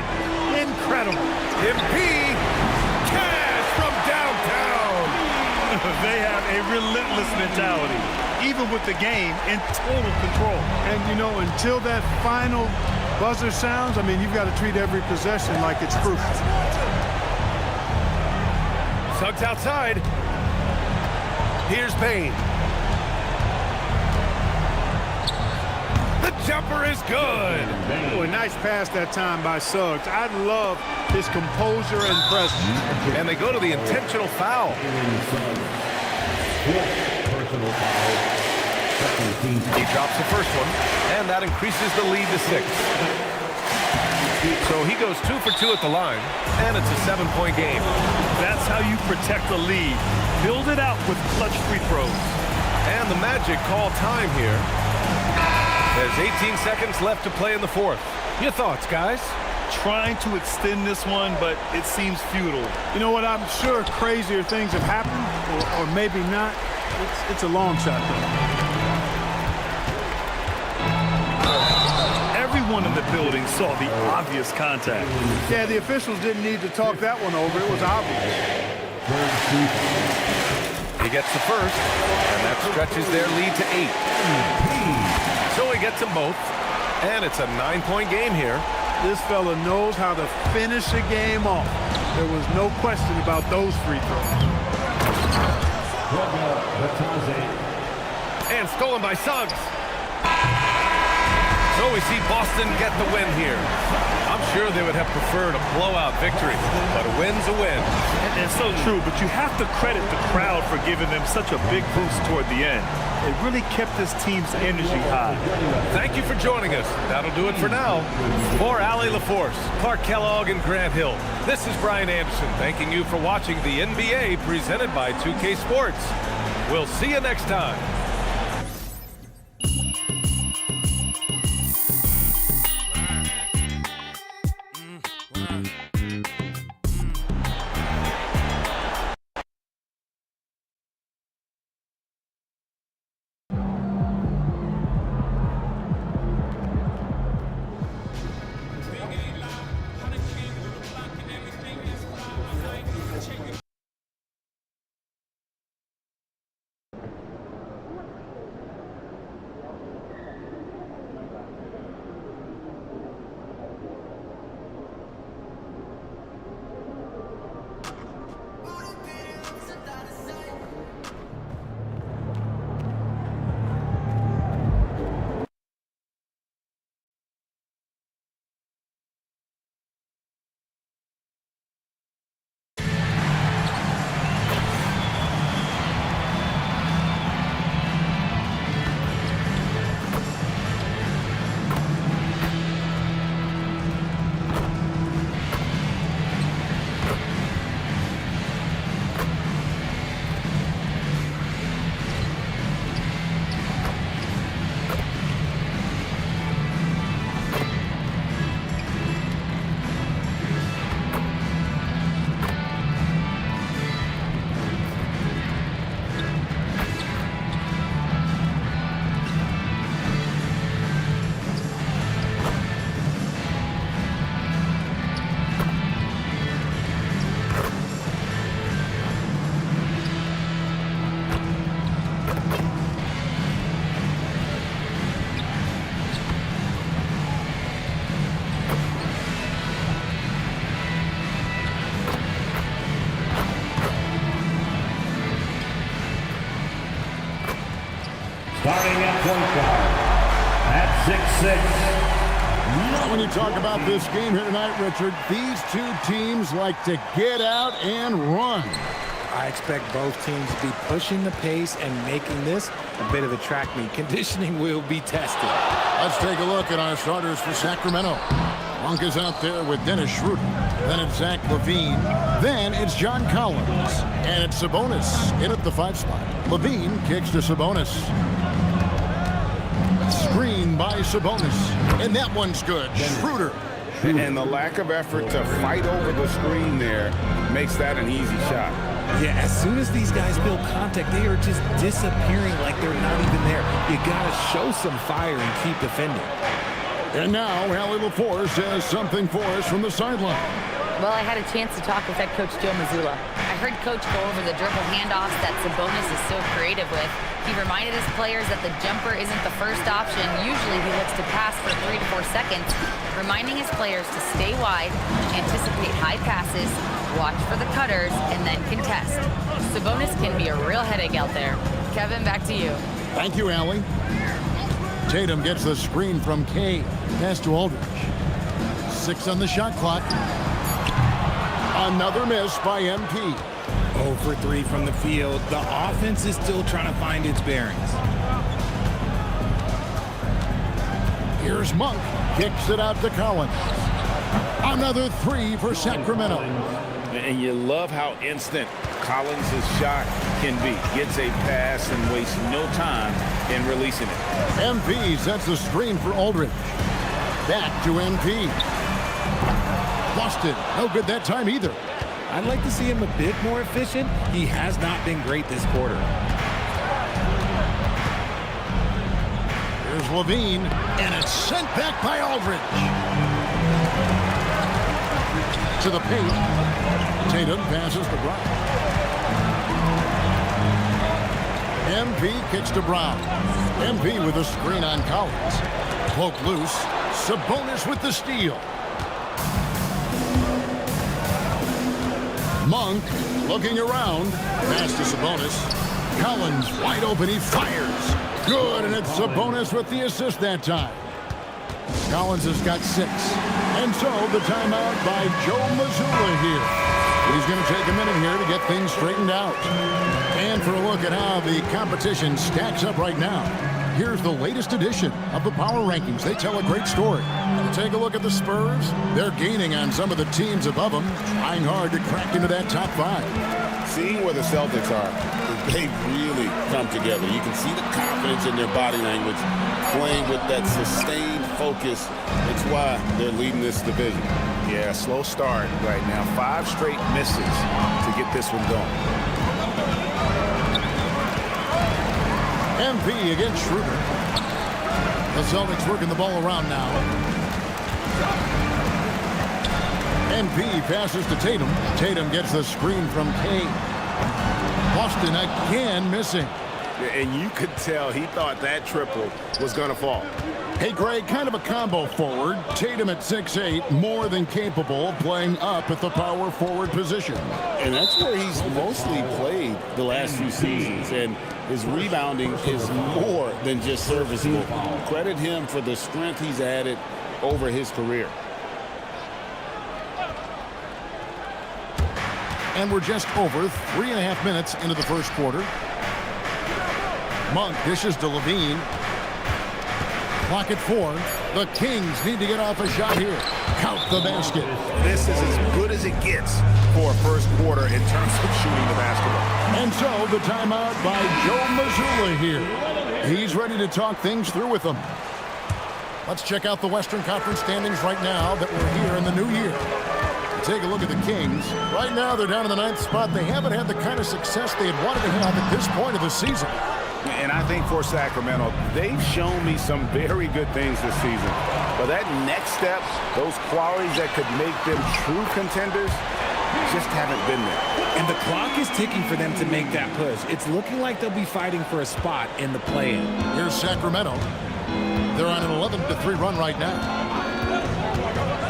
Incredible. MP, cash from downtown. They have a relentless mentality, even with the game in total control. And, you know, until that final buzzer sounds, I mean, you've got to treat every possession like it's crucial. Suggs outside. Here's Bane. The jumper is good. Oh, a nice pass that time by Suggs. I love his composure and presence. And they go to the intentional foul. Personal foul. He drops the first one, and that increases the lead to 6. So he goes 2 for 2 at the line, and it's a 7-point game. That's how you protect the lead. Build it out with clutch free throws. And the Magic call time here. There's 18 seconds left to play in the 4th. Your thoughts, guys? Trying to extend this one, but it seems futile. You know what? I'm sure crazier things have happened, or maybe not. It's a long shot, though. Everyone in the building saw the obvious contact. Yeah, the officials didn't need to talk that one over. It was obvious. He gets the first, and that stretches their lead to 8. So he gets them both, and it's a 9-point game here. This fella knows how to finish a game off. There was no question about those free throws. And stolen by Suggs. So we see Boston get the win here. I'm sure they would have preferred a blowout victory, but a win's a win. And so true, but you have to credit the crowd for giving them such a big boost toward the end. It really kept this team's energy high. Thank you for joining us. That'll do it for now. For Allie LaForce, Clark Kellogg, and Grant Hill, this is Brian Anderson thanking you for watching the NBA presented by 2K Sports. We'll see you next time. Starting at point guard, at 6'6". When you talk about this game here tonight, Richard, these two teams like to get out and run. I expect both teams to be pushing the pace and making this a bit of a track meet. Conditioning will be tested. Let's take a look at our starters for Sacramento. Monk is out there with Dennis Schroeder. Then it's Zach LaVine. Then it's John Collins. And it's Sabonis in at the 5 spot. LaVine kicks to Sabonis. Screen by Sabonis. And that one's good. Schroeder. And the lack of effort to fight over the screen there makes that an easy shot. Yeah, as soon as these guys build contact, they are just disappearing like they're not even there. You got to show some fire and keep defending. And now, Allie LaForce has something for us from the sideline. Well, I had a chance to talk with head coach Joe Mazzulla. I heard Coach go over the dribble handoffs that Sabonis is so creative with. He reminded his players that the jumper isn't the first option. Usually he looks to pass for 3 to 4 seconds, reminding his players to stay wide, anticipate high passes, watch for the cutters, and then contest. Sabonis can be a real headache out there. Kevin, back to you. Thank you, Allie. Tatum gets the screen from Kay. Pass to Aldridge. 6 on the shot clock. Another miss by MP. 0 for 3 from the field. The offense is still trying to find its bearings. Here's Monk. Kicks it out to Collins. Another 3 for Sacramento. And you love how instant Collins' shot can be. Gets a pass and wastes no time in releasing it. MP sets the screen for Aldridge. Back to MP. Busted. No good that time either. I'd like to see him a bit more efficient. He has not been great this quarter. Here's Levine, and it's sent back by Aldridge. To the paint. Tatum passes to Brown. MP kicks to Brown. MP with a screen on Collins. Poke loose. Sabonis with the steal. Monk looking around. Pass to Sabonis. Collins wide open. He fires. Good, and it's Sabonis with the assist that time. Collins has got 6. And so the timeout by Joe Mazzulla here. He's going to take a minute here to get things straightened out. And for a look at how the competition stacks up right now, here's the latest edition of the Power Rankings. They tell a great story. Take a look at the Spurs. They're gaining on some of the teams above them, trying hard to crack into that top 5. Seeing where the Celtics are, they really come together. You can see the confidence in their body language, playing with that sustained focus. It's why they're leading this division. Yeah, slow start right now. 5 straight misses to get this one going. MP against Schroeder. The Celtics working the ball around now. MP passes to Tatum. Tatum gets the screen from Kay. Boston again missing. And you could tell he thought that triple was going to fall. Hey, Greg, kind of a combo forward. Tatum at 6'8", more than capable of playing up at the power forward position. And that's where he's mostly played the last few seasons. And his rebounding is more than just serviceable. Credit him for the strength he's added over his career. And we're just over 3.5 minutes into the first quarter. Monk dishes to Levine. Clock at 4. The Kings need to get off a shot here. Count the basket. This is as good as it gets for a first quarter in terms of shooting the basketball. And so the timeout by Joe Mazzulla here. He's ready to talk things through with them. Let's check out the Western Conference standings right now that we're here in the new year. Take a look at the Kings. Right now they're down in the 9th spot. They haven't had the kind of success they had wanted to have at this point of the season. And I think for Sacramento, they've shown me some very good things this season. But that next step, those qualities that could make them true contenders, just haven't been there. And the clock is ticking for them to make that push. It's looking like they'll be fighting for a spot in the play-in. Here's Sacramento. They're on an 11-3 run right now.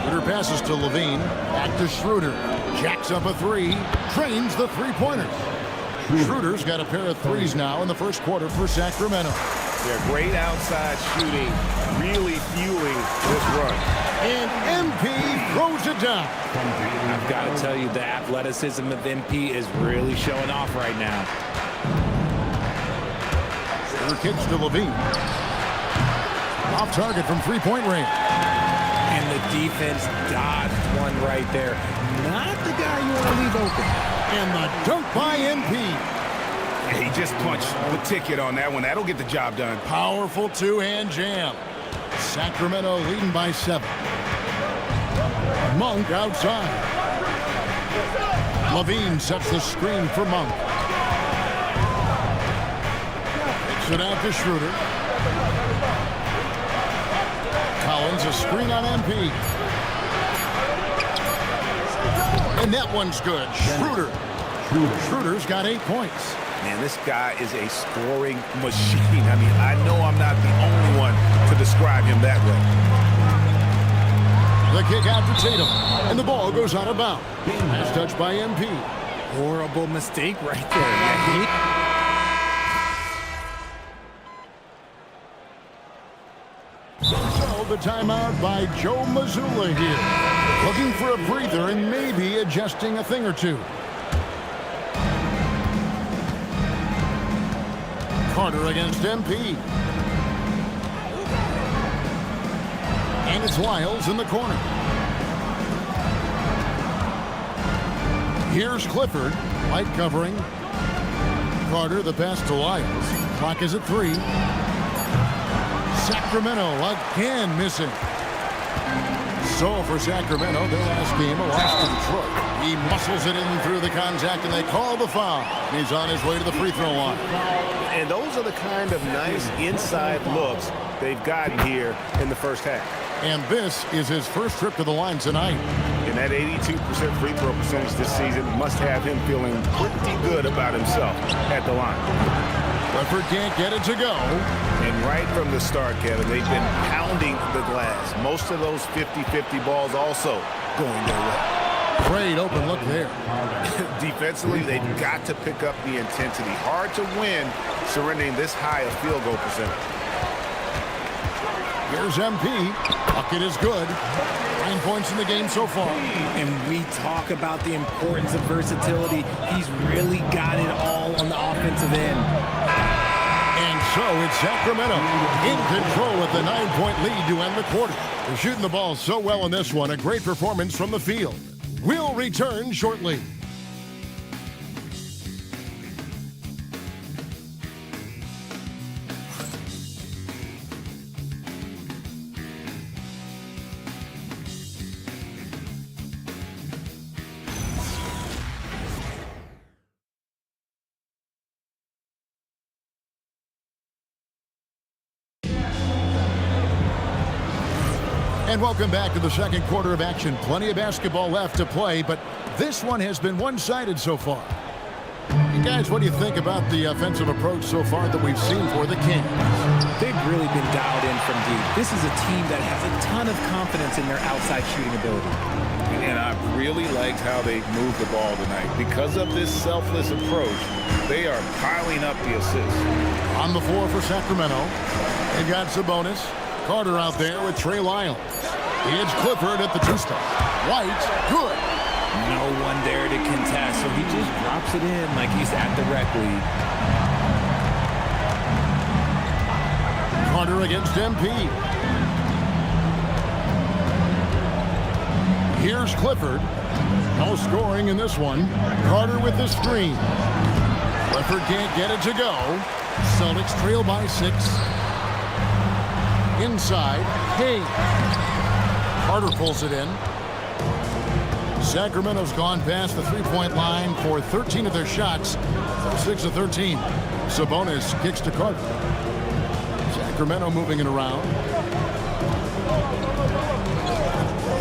Schroeder passes to Levine. Back to Schroeder. Jacks up a 3. Trains the three-pointers. Schroeder's got a pair of 3s now in the first quarter for Sacramento. They're great outside shooting, really fueling this run. And MP throws it down. I've got to tell you, the athleticism of MP is really showing off right now. Schroeder kicks to Levine. Off target from three-point range. And the defense dodged one right there. Not the guy you want to leave open. And the dunk by MP. He just punched the ticket on that one. That'll get the job done. Powerful two-hand jam. Sacramento leading by 7. Monk outside. Levine sets the screen for Monk. Takes it out to Schroeder. Collins, a screen on MP. And that one's good. Schroeder. Schroeder's got 8 points. Man, this guy is a scoring machine. I mean, I know I'm not the only one to describe him that way. The kick out to Tatum. And the ball goes out of bounds. Pass touch by MP. Horrible mistake right there. the timeout by Joe Mazzulla here. Looking for a breather and maybe adjusting a thing or two. Carter against MP. And it's Lyles in the corner. Here's Clifford. Light covering. Carter, the pass to Lyles. Clock is at 3. Sacramento again missing. So for Sacramento, their last game, a loss to Detroit. He muscles it in through the contact, and they call the foul. He's on his way to the free throw line. And those are the kind of nice inside looks they've gotten here in the first half. And this is his first trip to the line tonight. And that 82% free throw percentage this season must have him feeling pretty good about himself at the line. Clifford can't get it to go. And right from the start, Kevin, they've been pounding the glass. Most of those 50-50 balls also going their way. Great open look there. Defensively, they've got to pick up the intensity. Hard to win surrendering this high a field goal percentage. Here's MP. Bucket is good. 9 points in the game so far. And we talk about the importance of versatility. He's really got it all on the offensive end. And so it's Sacramento in control with the 9-point lead to end the quarter. They're shooting the ball so well in this one. A great performance from the field. We'll return shortly. And welcome back to the second quarter of action. Plenty of basketball left to play, but this one has been one-sided so far. You guys, what do you think about the offensive approach so far that we've seen for the Kings? They've really been dialed in from deep. This is a team that has a ton of confidence in their outside shooting ability. And I really liked how they moved the ball tonight. Because of this selfless approach, they are piling up the assists. On the floor for Sacramento, they got Sabonis. Carter out there with Trey Lyles. It's Clifford at the two-step. White, good. No one there to contest, so he just drops it in like he's at the rec league. Carter against MP. Here's Clifford. No scoring in this one. Carter with the screen. Clifford can't get it to go. Celtics trail by 6. Inside, Hayes. Carter pulls it in. Sacramento's gone past the three-point line for 13 of their shots. 6 of 13. Sabonis kicks to Carter. Sacramento moving it around.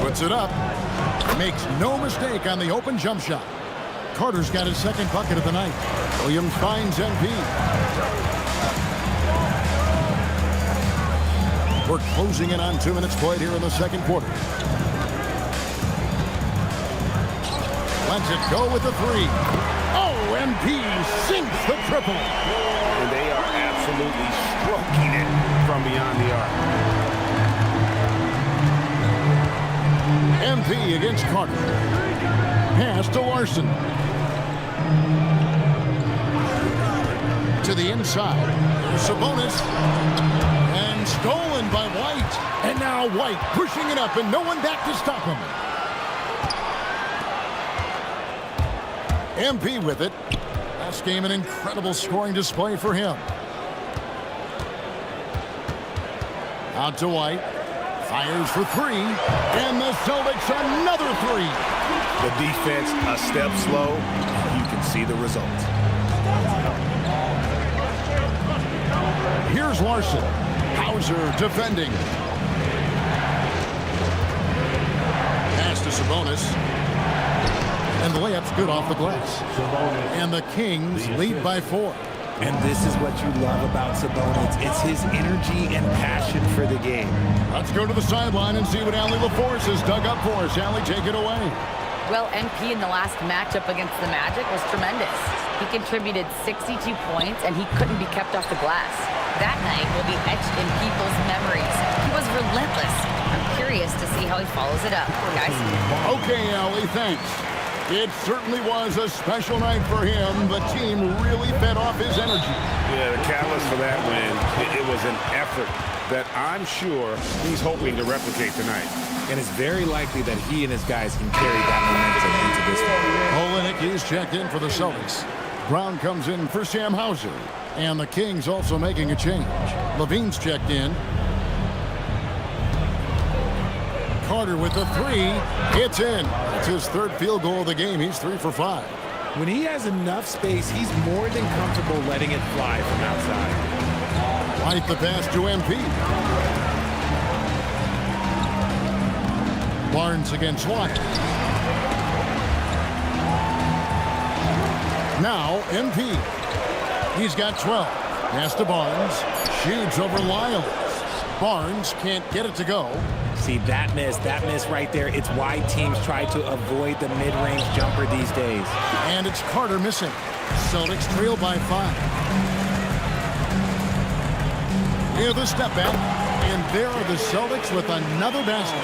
Puts it up. Makes no mistake on the open jump shot. Carter's got his second bucket of the night. Williams finds MP. We're closing in on 2 minutes played here in the second quarter. Lets it go with the 3. Oh, MP sinks the triple. And they are absolutely stroking it from beyond the arc. MP against Carter. Pass to Larson. To the inside. Sabonis. And stolen by White. And now White pushing it up and no one back to stop him. MP with it. Last game, an incredible scoring display for him. Out to White. Fires for 3. And the Celtics another 3. The defense a step slow. You can see the result. Here's Larson. Hauser defending. Pass to Sabonis. And the layup's good off the glass. And the Kings lead by 4. And this is what you love about Sabonis. It's his energy and passion for the game. Let's go to the sideline and see what Allie LaForce has dug up for us. Allie, take it away. Well, MP in the last matchup against the Magic was tremendous. He contributed 62 points, and he couldn't be kept off the glass. That night will be etched in people's memories. He was relentless. I'm curious to see how he follows it up, guys. Okay, Allie, thanks. It certainly was a special night for him. The team really fed off his energy. Yeah, the catalyst for that win, it was an effort that I'm sure he's hoping to replicate tonight. And it's very likely that he and his guys can carry that momentum into this one. Olenek is checked in for the Celtics. Brown comes in for Sam Hauser. And the Kings also making a change. Levine's checked in. Carter with the three. It's in. It's his third field goal of the game. He's 3 for 5. When he has enough space, he's more than comfortable letting it fly from outside. White the pass to MP. Barnes against White. Now MP. He's got 12. Pass to Barnes. Shoots over Lyles. Barnes can't get it to go. See, that miss right there. It's why teams try to avoid the mid-range jumper these days. And it's Carter missing. Celtics trail by 5. Here's the step back. And there are the Celtics with another basket.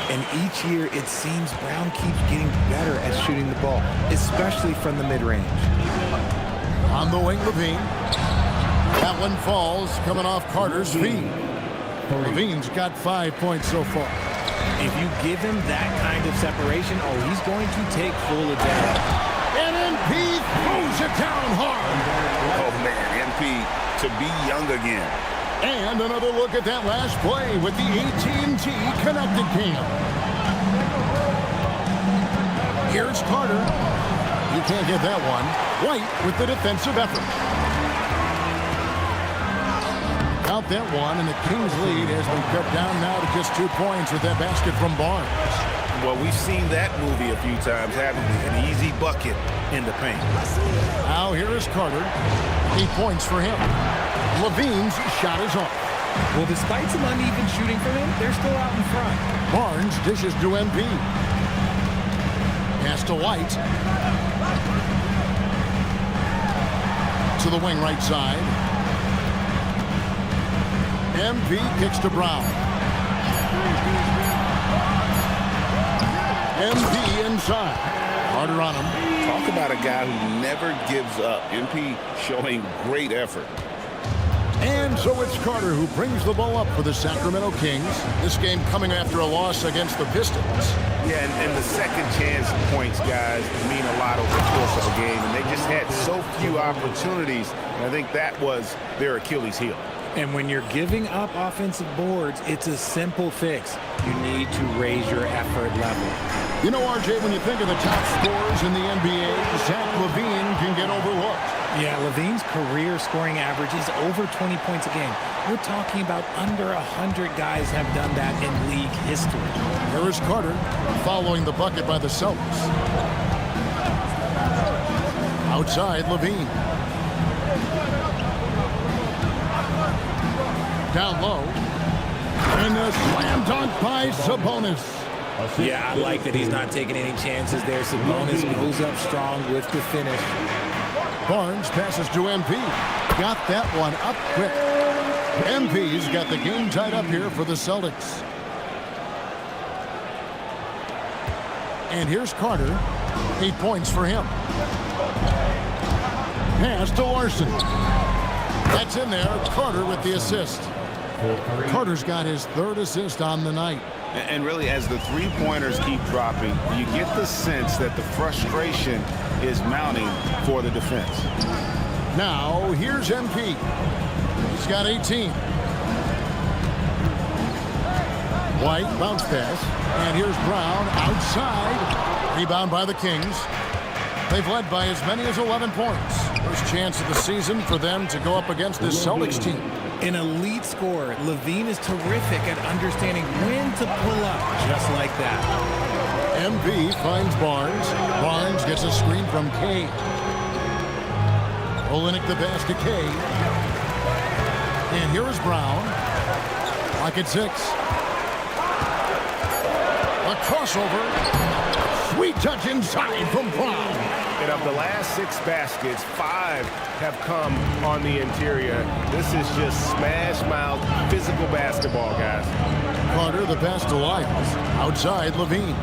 And each year, it seems Brown keeps getting better at shooting the ball, especially from the mid-range. On the wing, Levine. That one falls, coming off Carter's feet. Levine's got 5 points so far. If you give him that kind of separation, he's going to take full advantage. And MP throws it down hard. Oh, man, MP to be young again. And another look at that last play with the AT&T connected cam. Here's Carter. You can't get that one. White with the defensive effort. Out that one, and the Kings lead has been cut down now to just 2 points with that basket from Barnes. Well, we've seen that movie a few times, haven't we? An easy bucket in the paint. Now here is Carter. 8 points for him. Levine's shot is off. Well, despite some uneven shooting for him, they're still out in front. Barnes dishes to MP. Pass to White. To the wing right side. MP kicks to Brown. MP inside. Carter on him. Talk about a guy who never gives up. MP showing great effort. And so it's Carter who brings the ball up for the Sacramento Kings. This game coming after a loss against the Pistons. Yeah, and the second chance points, guys, mean a lot over the course of a game. And they just had so few opportunities. And I think that was their Achilles heel. And when you're giving up offensive boards, it's a simple fix. You need to raise your effort level. You know, RJ, when you think of the top scorers in the NBA, Zach LaVine can get overlooked. Yeah, LaVine's career scoring average is over 20 points a game. We're talking about under 100 guys have done that in league history. Here is Carter following the bucket by the Celtics. Outside, LaVine. Down low. And a slam dunk by Sabonis. Yeah, I like that he's not taking any chances there. Sabonis goes up strong with the finish. Barnes passes to MP. Got that one up quick. MP's got the game tied up here for the Celtics. And here's Carter. 8 points for him. Pass to Larson. That's in there. Carter with the assist. Carter's got his third assist on the night. And really, as the three-pointers keep dropping, you get the sense that the frustration is mounting for the defense. Now, here's MP. He's got 18. White, bounce pass. And here's Brown outside. Rebound by the Kings. They've led by as many as 11 points. First chance of the season for them to go up against this Celtics team. An elite scorer, LaVine is terrific at understanding when to pull up, just like that. MP finds Barnes. Barnes gets a screen from Kay. Olenek the pass to Kay. And here is Brown. Clock at 6. A crossover. Sweet touch inside from Brown. And of the last 6 baskets, 5 have come on the interior. This is just smash-mouth physical basketball, guys. Carter, the pass to Lyles. Outside, Levine.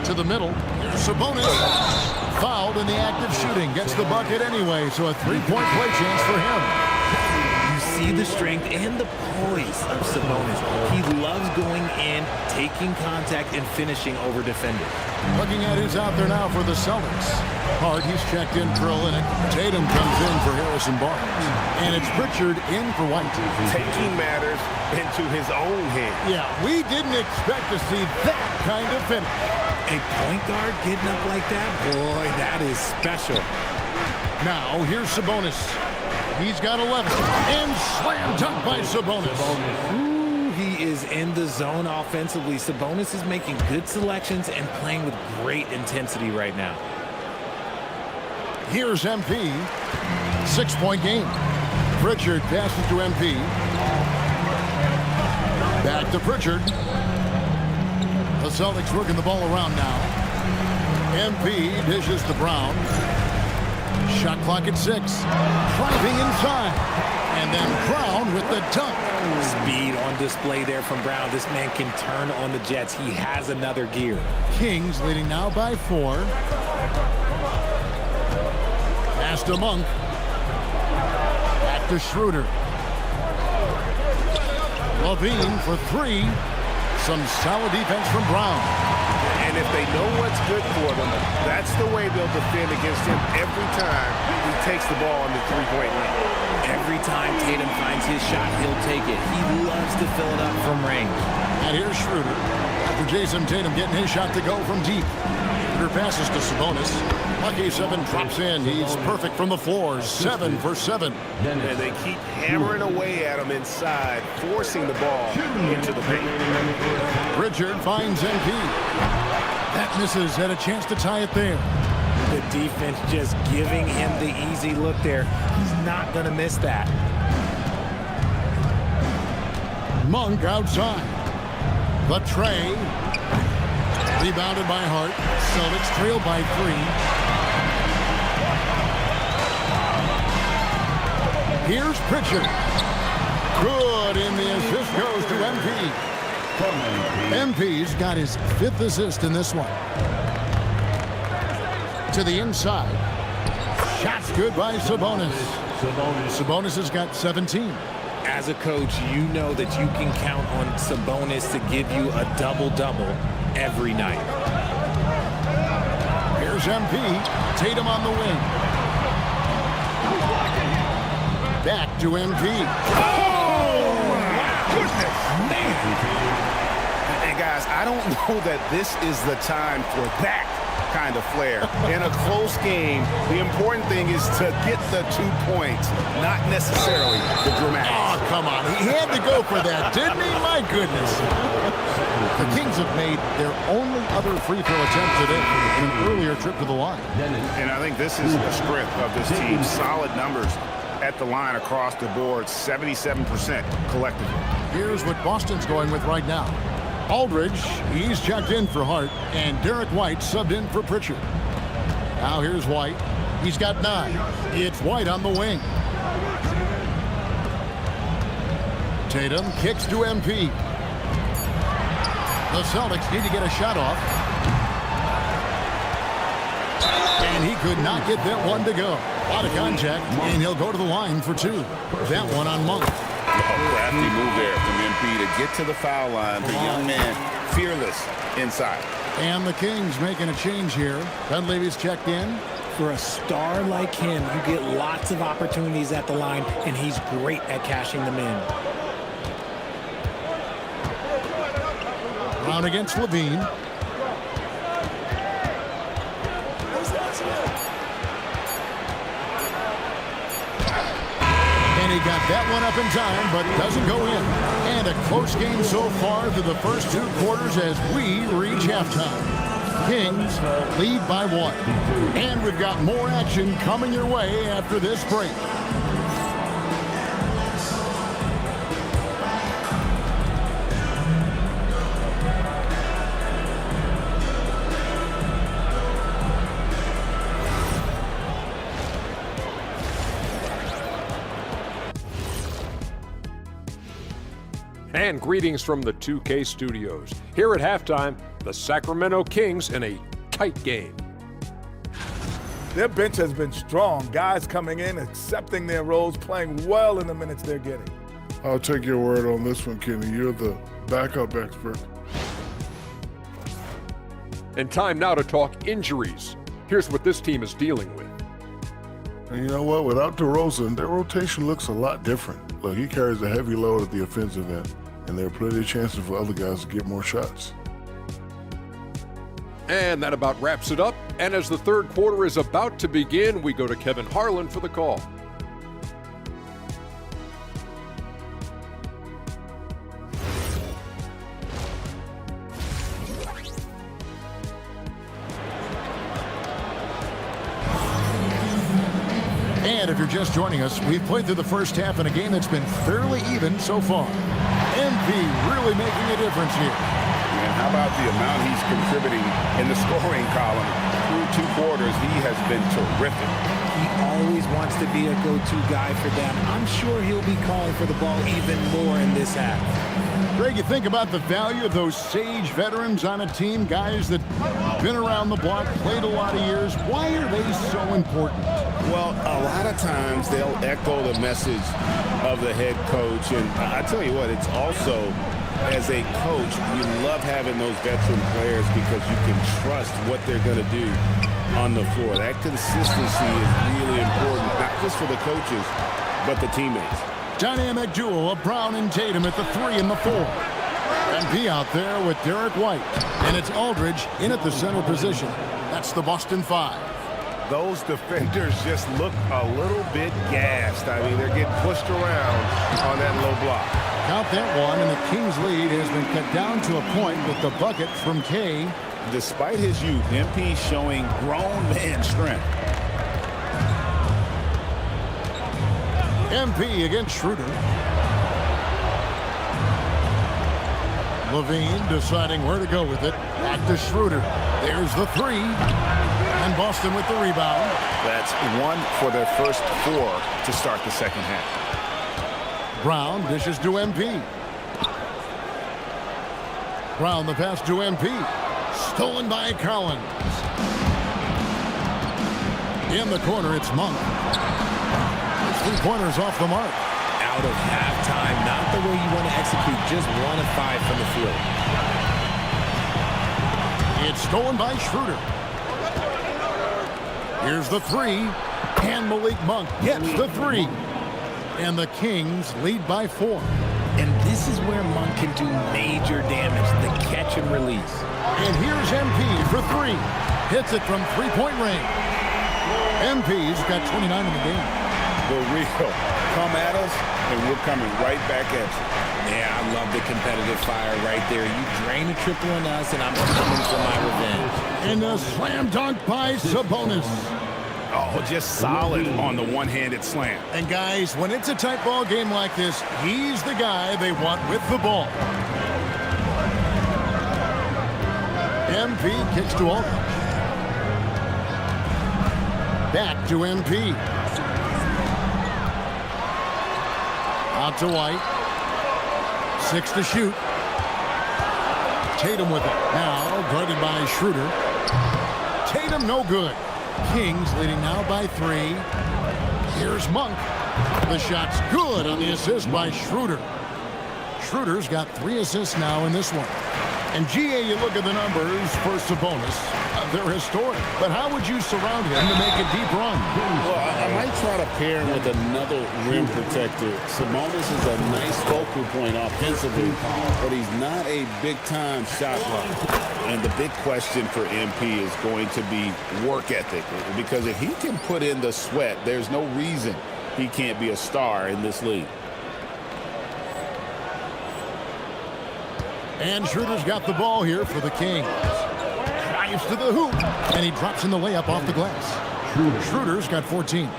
To the middle. Sabonis. Fouled in the act of shooting. Gets the bucket anyway, so a 3-point play chance for him. You see the strength and the poise of Sabonis. He loves going in, taking contact, and finishing over defenders. Looking at who's out there now for the Celtics. Hard, he's checked in for Olynyk. Tatum comes in for Harrison Barnes. And it's Pritchard in for White. Taking matters into his own hands. Yeah, we didn't expect to see that kind of finish. A point guard getting up like that? Boy, that is special. Now, here's Sabonis. He's got 11. And slam dunk by Sabonis. Ooh, he is in the zone offensively. Sabonis is making good selections and playing with great intensity right now. Here's MP. 6-point game. Pritchard passes to MP. Back to Pritchard. The Celtics working the ball around now. MP dishes to Brown. Shot clock at 6. Driving inside. And then Brown with the dunk. Speed on display there from Brown. This man can turn on the Jets. He has another gear. Kings leading now by 4. Pass to Monk. Back to Schroeder. Levine for 3. Some solid defense from Brown. And if they know what's good for them, that's the way they'll defend against him every time he takes the ball in the three-point line. Every time Tatum finds his shot, he'll take it. He loves to fill it up from range. And here's Schroeder. After Jason Tatum getting his shot to go from deep. Schroeder passes to Sabonis. Lucky 7 drops in. He's perfect from the floor. 7 for 7. And they keep hammering away at him inside, forcing the ball into the paint. Pritchard finds MP. That misses. Had a chance to tie it there. The defense just giving him the easy look there. He's not going to miss that. Monk outside. The tray. Rebounded by Hart. Celtics trail by 3. Here's Pritchard. Good, and the assist goes to MP. MP's got his 5th assist in this one. To the inside. Shots good by Sabonis. Sabonis has got 17. As a coach, you know that you can count on Sabonis to give you a double-double every night. Here's MP. Tatum on the wing. Back to MP. Oh, my goodness. Man. And guys, I don't know that this is the time for that kind of flair. In a close game, the important thing is to get the 2 points, not necessarily the dramatics. Oh, come on. He had to go for that, didn't he? My goodness. The Kings have made their only other free throw attempt today in an earlier trip to the line. And I think this is the strength of this team. Solid numbers at the line across the board, 77% collectively. Here's what Boston's going with right now. Aldridge, he's checked in for Hart, and Derek White subbed in for Pritchard. Now here's White. He's got 9. It's White on the wing. Tatum kicks to MP. The Celtics need to get a shot off. And he could not get that one to go. Out of contact, and he'll go to the line for 2. That one on Monk. Crafty move there from MP to get to the foul line. The young man, fearless inside. And the Kings making a change here. Dunleavy's checked in. For a star like him, you get lots of opportunities at the line, and he's great at cashing them in. Brown against Levine. And he got that one up in time, but it doesn't go in. And a close game so far through the first 2 quarters as we reach halftime. Kings lead by 1. And we've got more action coming your way after this break. And greetings from the 2K studios. Here at halftime, the Sacramento Kings in a tight game. Their bench has been strong. Guys coming in, accepting their roles, playing well in the minutes they're getting. I'll take your word on this one, Kenny. You're the backup expert. And time now to talk injuries. Here's what this team is dealing with. And you know what? Without DeRozan, their rotation looks a lot different. Look, he carries a heavy load at the offensive end, and there are plenty of chances for other guys to get more shots. And that about wraps it up. And as the third quarter is about to begin, we go to Kevin Harlan for the call. And if you're just joining us, we've played through the first half in a game that's been fairly even so far. MP really making a difference here. And how about the amount he's contributing in the scoring column? Through 2 quarters, he has been terrific. He always wants to be a go-to guy for them. I'm sure he'll be calling for the ball even more in this half. Greg, you think about the value of those sage veterans on a team, guys that been around the block, played a lot of years. Why are they so important? Well, a lot of times they'll echo the message of the head coach. And I tell you what, it's also, as a coach, you love having those veteran players because you can trust what they're going to do on the floor. That consistency is really important, not just for the coaches, but the teammates. Dynamic duo of Brown and Tatum at the 3 and the 4. MP out there with Derek White. And it's Aldridge in at the center position. That's the Boston 5. Those defenders just look a little bit gassed. I mean, they're getting pushed around on that low block. Count that one, and the Kings' lead has been cut down to a point with the bucket from Kay. Despite his youth, MP showing grown man strength. MP against Schroeder. Levine deciding where to go with it. Back to Schroeder. There's the 3. And Boston with the rebound. That's 1 for their first 4 to start the second half. Brown dishes to MP. Brown the pass to MP. Stolen by Collins. In the corner, it's Monk. 3-pointers off the mark. Out of halftime, not the way you want to execute, just 1 of 5 from the field. It's stolen by Schroeder. Here's the 3, and Malik Monk gets the 3. And the Kings lead by 4. And this is where Monk can do major damage, the catch and release. And here's MP for 3. Hits it from 3-point range. MP's got 29 in the game. The real. Come at us, and we're coming right back at you. Yeah, I love the competitive fire right there. You drain a triple on us, and I'm coming for my revenge. And a slam dunk by Sabonis. Oh, just solid on the one-handed slam. And guys, when it's a tight ball game like this, he's the guy they want with the ball. MP kicks to Aldridge. Back to MP. Out to White. 6 to shoot. Tatum with it. Now guarded by Schroeder. Tatum no good. Kings leading now by 3. Here's Monk. The shot's good on the assist by Schroeder. Schroeder's got 3 assists now in this one. And GA, you look at the numbers for Sabonis. They're historic. But how would you surround him to make a deep run? Well, I might try to pair him with another rim protector. Sabonis is a nice focal point offensively, but he's not a big-time shot blocker. And the big question for MP is going to be work ethic. Because if he can put in the sweat, there's no reason he can't be a star in this league. And Schroeder's got the ball here for the Kings. Drives to the hoop, and he drops in the layup off the glass. Schroeder's got 14.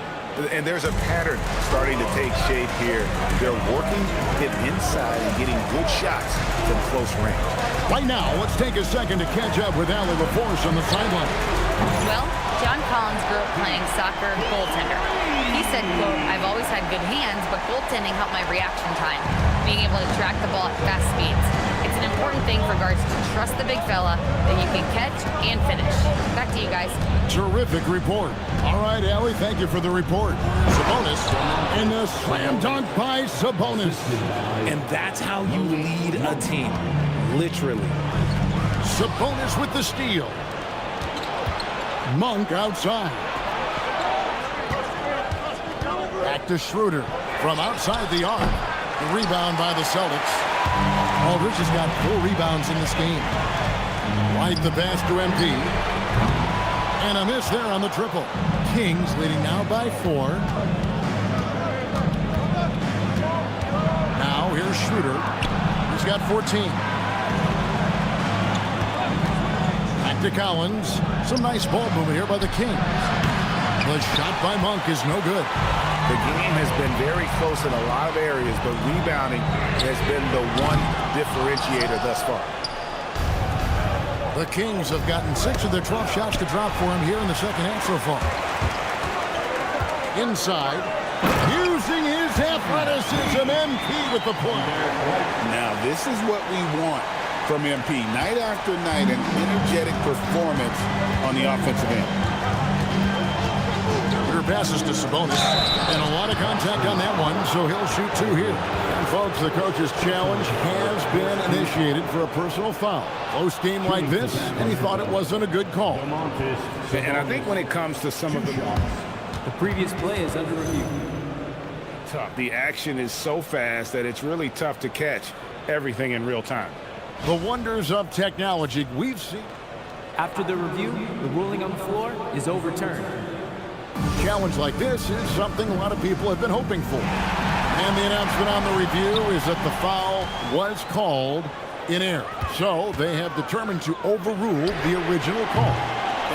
And there's a pattern starting to take shape here. They're working it inside and getting good shots from close range. Right now, let's take a second to catch up with Allie LaForce on the sideline. Well, John Collins grew up playing soccer and goaltender. He said, quote, "I've always always had good hands, but goaltending helped my reaction time, being able to track the ball at fast speeds. It's an important thing for guards to trust the big fella that you can catch and finish. Back to you guys. Terrific report. All right, Allie, thank you for the report. Sabonis in the slam dunk by Sabonis. And that's how you lead a team, literally. Sabonis with the steal. Monk outside. Back to Schroeder from outside the arc. The rebound by the Celtics. Aldridge has got 4 rebounds in this game. Right the pass to MP. And a miss there on the triple. Kings leading now by 4. Now here's Schroeder. He's got 14. Back to Collins. Some nice ball movement here by the Kings. The shot by Monk is no good. The game has been very close in a lot of areas, but rebounding has been the one differentiator thus far. The Kings have gotten 6 of their 12 shots to drop for him here in the second half so far. Inside, using his athleticism, MP with the point. Now, this is what we want from MP. Night after night, an energetic performance on the offensive end. Passes to Sabonis, and a lot of contact on that one, so he'll shoot 2 here. And folks, the coach's challenge has been initiated for a personal foul. Close game like this, and he thought it wasn't a good call. And I think when it comes to some of the previous play is under review. Tough. The action is so fast that it's really tough to catch everything in real time. The wonders of technology we've seen. After the review, the ruling on the floor is overturned. A challenge like this is something a lot of people have been hoping for. And the announcement on the review is that the foul was called in error. So they have determined to overrule the original call.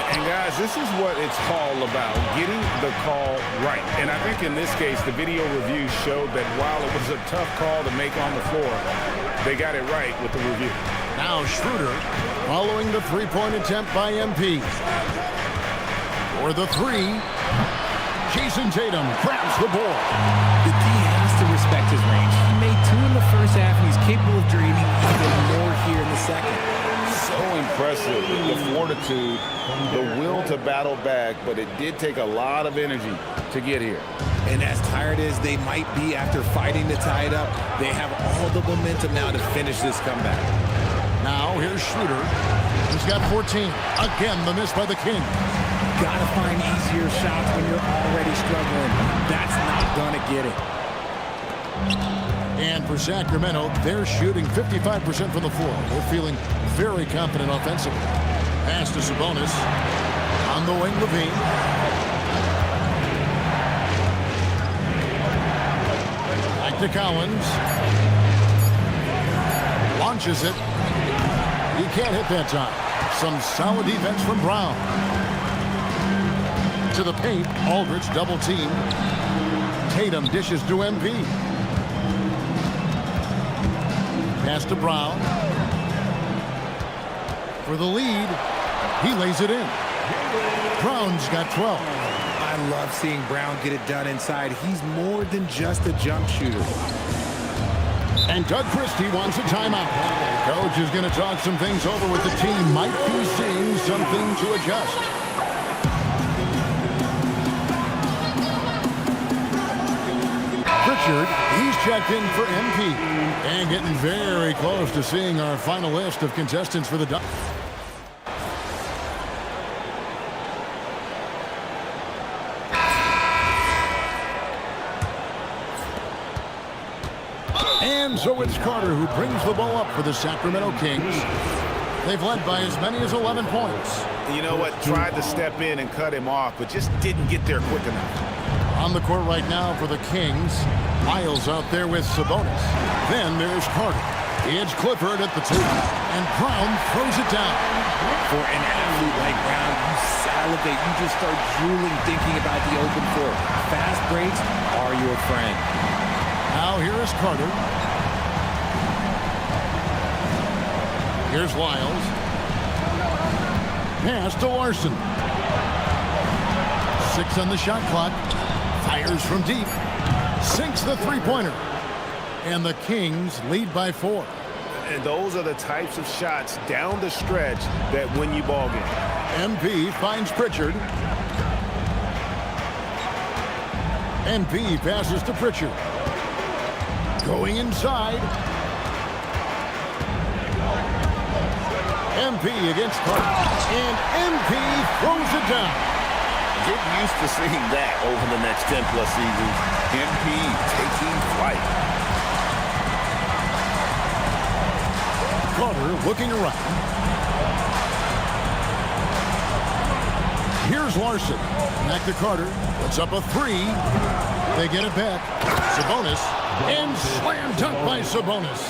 And guys, this is what it's all about, getting the call right. And I think in this case, the video review showed that while it was a tough call to make on the floor, they got it right with the review. Now Schroeder following the three-point attempt by MP. For the 3, Jason Tatum grabs the ball. The D has to respect his range. He made 2 in the first half, and he's capable of dreaming even more here in the second. So impressive, the fortitude, the will to battle back, but it did take a lot of energy to get here. And as tired as they might be after fighting to tie it up, they have all the momentum now to finish this comeback. Now here's Schroeder. He's got 14. Again, the miss by the Kings. Gotta find easier shots when you're already struggling. That's not gonna get it. And for Sacramento, they're shooting 55% from the floor. They're feeling very confident offensively. Pass to Sabonis. On the wing, Levine. Back to Collins. Launches it. He can't hit that time. Some solid defense from Brown. To the paint, Aldridge double team. Tatum dishes to MP. Pass to Brown. For the lead, he lays it in. Brown's got 12. I love seeing Brown get it done inside. He's more than just a jump shooter. And Doug Christie wants a timeout. Coach is going to talk some things over with the team. Might be seeing something to adjust. Pritchard, he's checked in for MP. And getting very close to seeing our final list of contestants for the Ducks. And so it's Carter who brings the ball up for the Sacramento Kings. They've led by as many as 11 points. You know what? Tried to step in and cut him off, but just didn't get there quick enough. On the court right now for the Kings. Miles out there with Sabonis. Then there's Carter. It's Clifford at the 2. And Brown throws it down. For an athlete like Brown, you salivate. You just start drooling thinking about the open floor. Fast breaks are your friend. Now here is Carter. Here's Lyles. Pass to Larson. 6 on the shot clock. Fires from deep. sinks the three-pointer. And the Kings lead by 4. And those are the types of shots down the stretch that win you ball games. MP finds Pritchard. MP passes to Pritchard. Going inside. MP against Carter. And MP throws it down. Get used to seeing that over the next 10-plus seasons. MP taking flight. Carter looking around. Here's Larson. Back to Carter. Puts up a 3. They get it back. Sabonis. And slam dunk by Sabonis.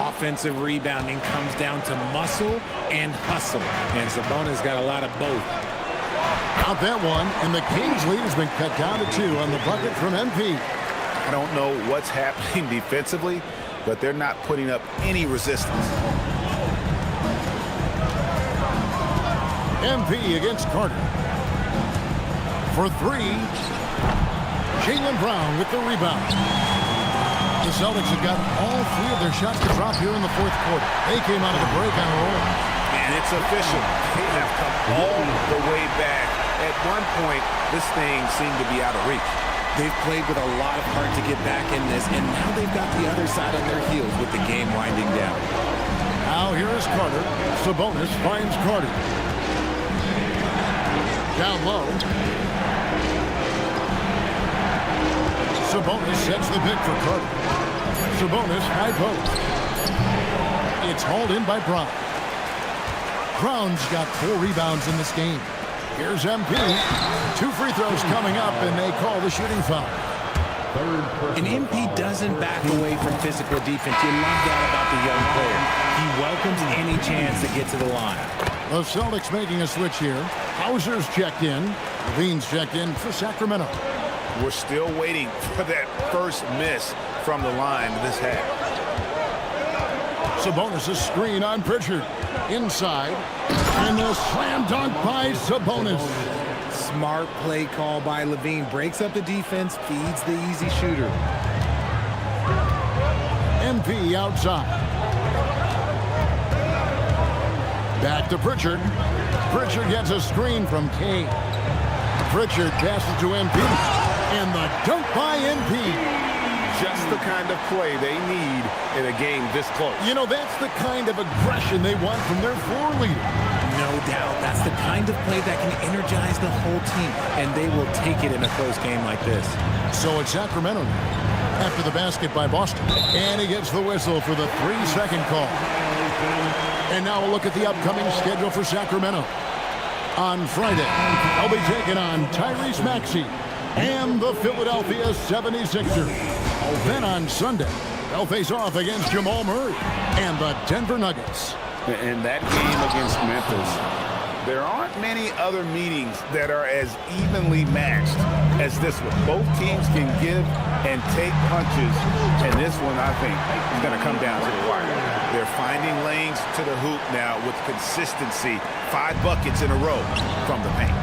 Offensive rebounding comes down to muscle and hustle. And Sabonis got a lot of both. Out that one. And the Kings lead has been cut down to 2 on the bucket from MP. I don't know what's happening defensively, but they're not putting up any resistance. MP against Carter. For 3. Jaylen Brown with the rebound. The Celtics have got all 3 of their shots to drop here in the 4th quarter. They came out of the break on a roll. And it's official. They have come all the way back. At one point, this thing seemed to be out of reach. They've played with a lot of heart to get back in this, and now they've got the other side on their heels with the game winding down. Now here is Carter. Sabonis finds Carter. Down low. Sabonis sets the pick for Carter. Sabonis high post. It's hauled in by Brown. Brown's got 4 rebounds in this game. Here's MP. 2 free throws coming up, and they call the shooting foul. And MP doesn't back away from physical defense. You love that about the young player. He welcomes any chance to get to the line. The Celtics making a switch here. Hauser's checked in. Levine's checked in for Sacramento. We're still waiting for that first miss from the line this half. Sabonis' screen on Pritchard. Inside. And the slam dunk by Sabonis. Smart play call by Levine. Breaks up the defense, feeds the easy shooter. MP outside. Back to Pritchard. Pritchard gets a screen from Kane. Pritchard passes to MP. And the dunk by MP. Just the kind of play they need in a game this close. You know, that's the kind of aggression they want from their floor leader. No doubt. That's the kind of play that can energize the whole team, and they will take it in a close game like this. So it's Sacramento now, after the basket by Boston. And he gets the whistle for the 3-second call. And now we'll look at the upcoming schedule for Sacramento. On Friday, they'll be taking on Tyrese Maxey and the Philadelphia 76ers. Then on Sunday, they'll face off against Jamal Murray and the Denver Nuggets. In that game against Memphis, there aren't many other meetings that are as evenly matched as this one. Both teams can give and take punches, and this one, I think, is going to come down to the wire. They're finding lanes to the hoop now with consistency. 5 buckets in a row from the paint.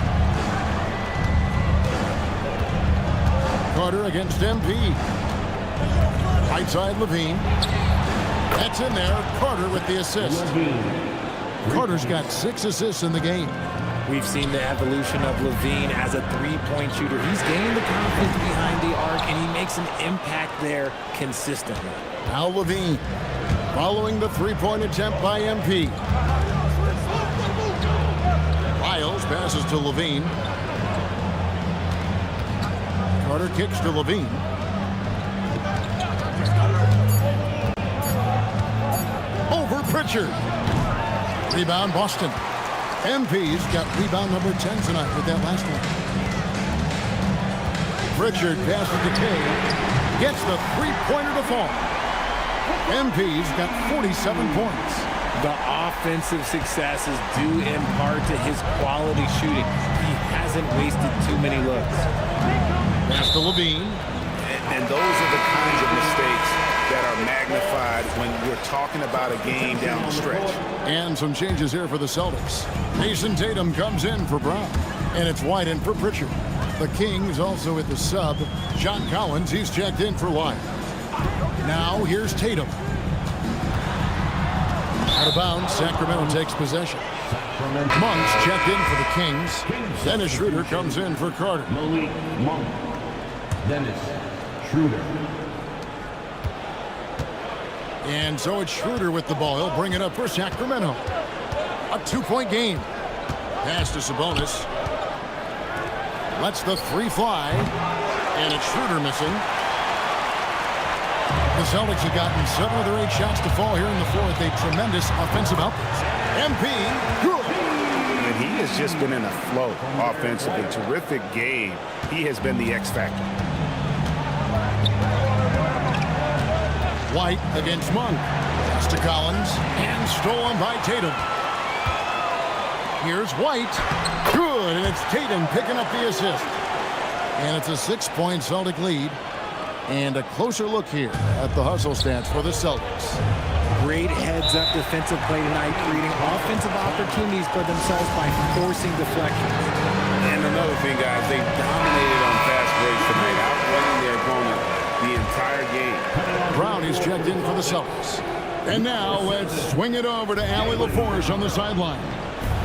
Carter against MP. Right side, Levine. That's in there. Carter with the assist. Carter's got 6 assists in the game. We've seen the evolution of Levine as a 3-point shooter. He's gained the confidence behind the arc, and he makes an impact there consistently. Now Levine, following the 3-point attempt by MP. Lyles passes to Levine. Carter kicks to Levine. Over Pritchard. Rebound Boston. MP's got rebound number 10 tonight with that last one. Pritchard passes to Kane. Gets the 3-pointer to fall. MP's got 47 points. The offensive success is due in part to his quality shooting. He hasn't wasted too many looks. Pass to Levine. And those are the kinds of mistakes that are magnified when we're talking about a game down the stretch. And some changes here for the Celtics. Jason Tatum comes in for Brown. And it's White in for Pritchard. The Kings also with the sub. John Collins, he's checked in for White. Now here's Tatum. Out of bounds, Sacramento takes possession. Monk's checked in for the Kings. Dennis Schroeder comes in for Carter. Malik Monk. Dennis Schroeder. And so it's Schroeder with the ball. He'll bring it up for Sacramento. A 2-point game. Pass to Sabonis. Lets the three fly. And it's Schroeder missing. The Celtics have gotten 7 of their 8 shots to fall here in the fourth. A tremendous offensive output. MP, good. And he has just been in a flow offensively. Terrific game. He has been the X factor. White against Monk. Pass to Collins. And stolen by Tatum. Here's White. Good. And it's Tatum picking up the assist. And it's a 6-point Celtic lead. And a closer look here at the hustle stats for the Celtics. Great heads-up defensive play tonight, creating offensive opportunities for themselves by forcing deflections. And another thing, guys, they dominated on fast breaks tonight, outrunning their opponent the entire game. Brown is checked in for the Celtics. And now let's swing it over to Allie LaForge on the sideline.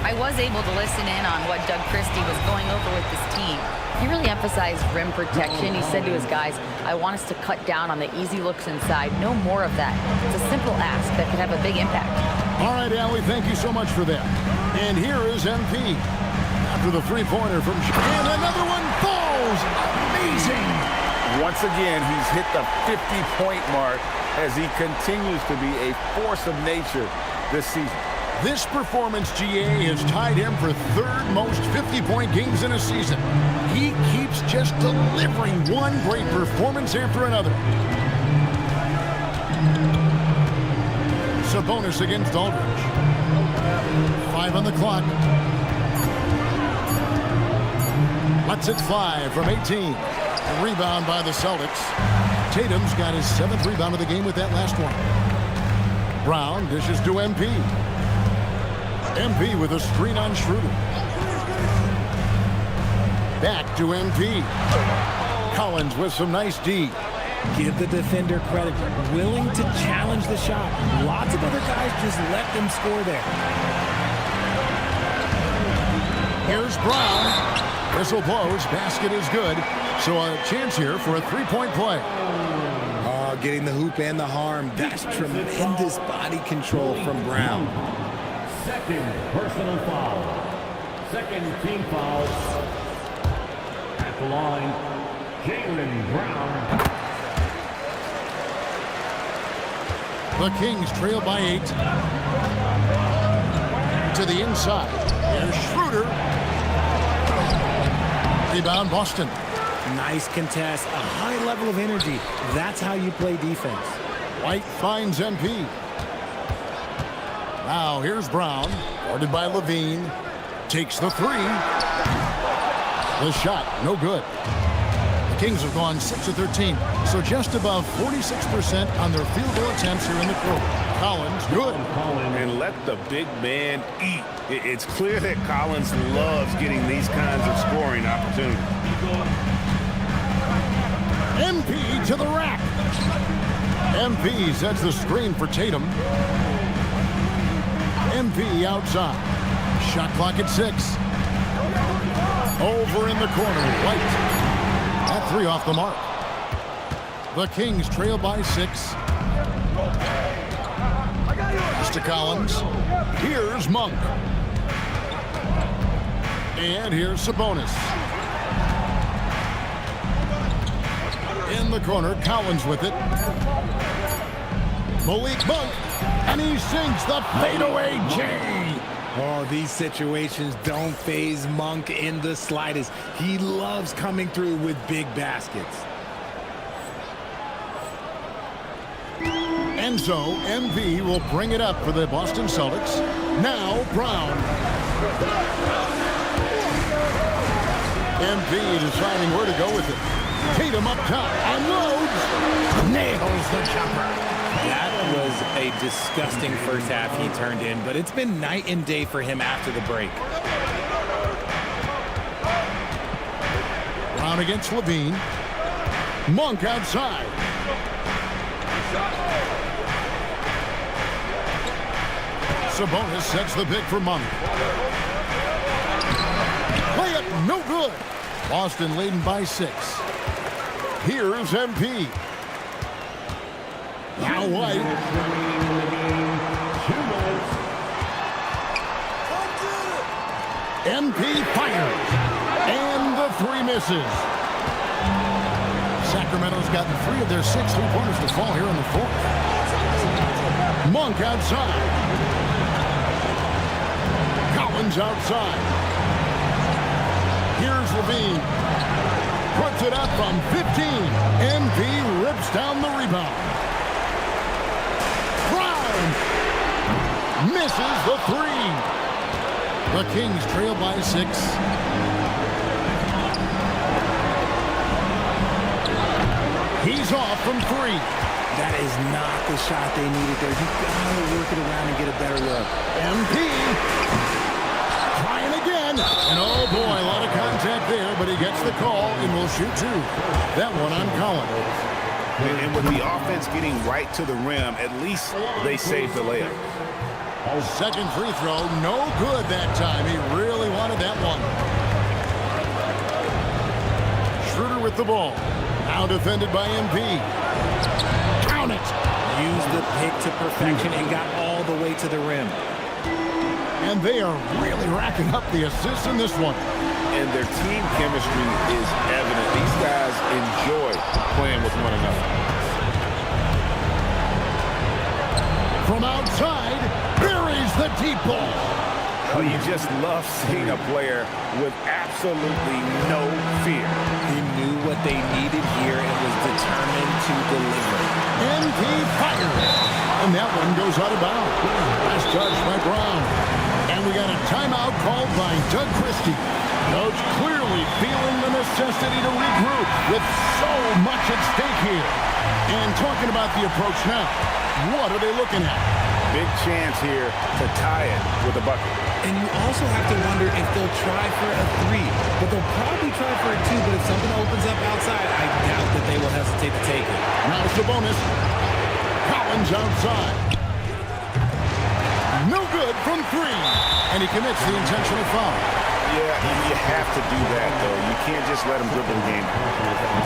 I was able to listen in on what Doug Christie was going over with this team. He really emphasized rim protection. He said to his guys, I want us to cut down on the easy looks inside. No more of that. It's a simple ask that could have a big impact. All right, Allie, thank you so much for that. And here is MP. After the three-pointer from... And another one falls! Amazing! Once again, he's hit the 50-point mark as he continues to be a force of nature this season. This performance, GA, has tied him for third most 50-point games in a season. He keeps just delivering one great performance after another. Sabonis against Aldridge. 5 on the clock. Lets it fly from 18. A rebound by the Celtics. Tatum's got his 7th rebound of the game with that last one. Brown dishes to MP. MP with a screen on Schroeder. Back to MP. Collins with some nice D. Give the defender credit. Willing to challenge the shot. Lots of other guys just let them score there. Here's Brown. Whistle blows. Basket is good. So a chance here for a 3-point play. Getting the hoop and the harm. That's tremendous body control from Brown. Second personal foul. Second team foul. At the line, Jaylen Brown. The Kings trail by 8. To the inside. Here's Schroeder. Rebound Boston. Nice contest. A high level of energy. That's how you play defense. White finds MP. Now here's Brown, guarded by Levine, takes the 3. The shot, no good. The Kings have gone 6 of 13, so just above 46% on their field goal attempts here in the quarter. Collins, good. And let the big man eat. It's clear that Collins loves getting these kinds of scoring opportunities. MP to the rack. MP sets the screen for Tatum. MP outside. Shot clock at 6. Over in the corner, White. That 3 off the mark. The Kings trail by 6. Pass to Collins. Here's Monk. And here's Sabonis. In the corner, Collins with it. Malik Monk. And he sinks the fadeaway J. Oh, these situations don't faze Monk in the slightest. He loves coming through with big baskets. And so, MP will bring it up for the Boston Celtics. Now, Brown. MP deciding where to go with it. Tatum up top. Unloads. Nails the jumper. That was a disgusting first half he turned in, but it's been night and day for him after the break. Brown against Levine. Monk outside. Sabonis sets the pick for Monk. Layup, no good. Boston leading by 6. Here's MP. Now White. MP fires. And the 3 misses. Sacramento's gotten 3 of their 6 3-pointers to fall here in the 4th. Monk outside. Collins outside. Here's Levine. Puts it up from 15. MP rips down the rebound. Brown misses the 3. The Kings trail by 6. He's off from 3. That is not the shot they needed there. You've got to work it around and get a better look. MP trying again. And oh boy, a lot of contact there, but he gets the call and will shoot 2. That one on Collins. And with the offense getting right to the rim, at least they saved the layup. Second free throw, no good that time. He really wanted that one. Schroeder with the ball. Now defended by MP. Count it. Used the pick to perfection and got all the way to the rim. And they are really racking up the assists in this one. And their team chemistry is evident. These guys enjoy playing with one another. From outside, buries the deep ball. Oh, you just love seeing a player with absolutely no fear. He knew what they needed here and was determined to deliver. MP fires. And that one goes out of bounds. Nice touch by Brown. And we got a timeout called by Doug Christie. Coach clearly feeling the necessity to regroup with so much at stake here. And talking about the approach now, what are they looking at? Big chance here to tie it with a bucket. And you also have to wonder if they'll try for a 3. But they'll probably try for a 2. But if something opens up outside, I doubt that they will hesitate to take it. Now it's the bonus. Collins outside. No good from 3. And he commits the intentional foul. Yeah, you have to do that, though. You can't just let him dribble the game.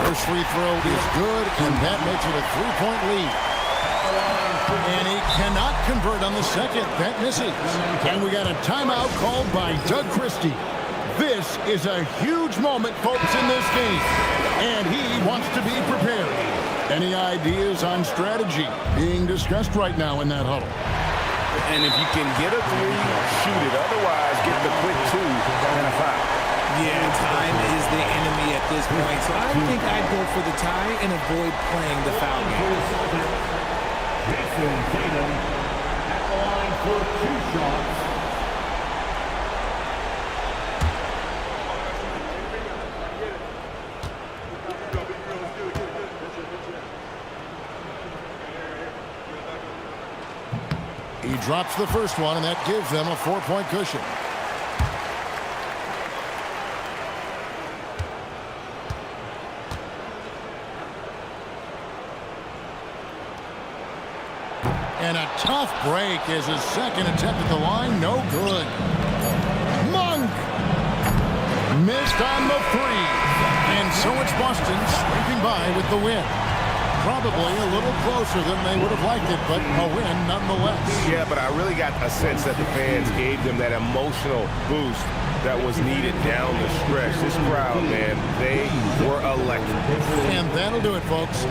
First free throw is good, and that makes it a 3-point lead. And he cannot convert on the second. That misses. And we got a timeout called by Doug Christie. This is a huge moment, folks, in this game. And he wants to be prepared. Any ideas on strategy being discussed right now in that huddle? And if you can get a 3, shoot it. Otherwise, get the quick 2 and a foul. Yeah, time is the enemy at this point. So I think I'd go for the tie and avoid playing the foul game. Jason Tatum at the line for 2 shots. He drops the first one, and that gives them a 4-point cushion. And a tough break is his second attempt at the line. No good. Monk missed on the 3. And so it's Boston sweeping by with the win. Probably a little closer than they would have liked it, but a win nonetheless. Yeah, but I really got a sense that the fans gave them that emotional boost that was needed down the stretch. This crowd, man, they were electric. And that'll do it, folks.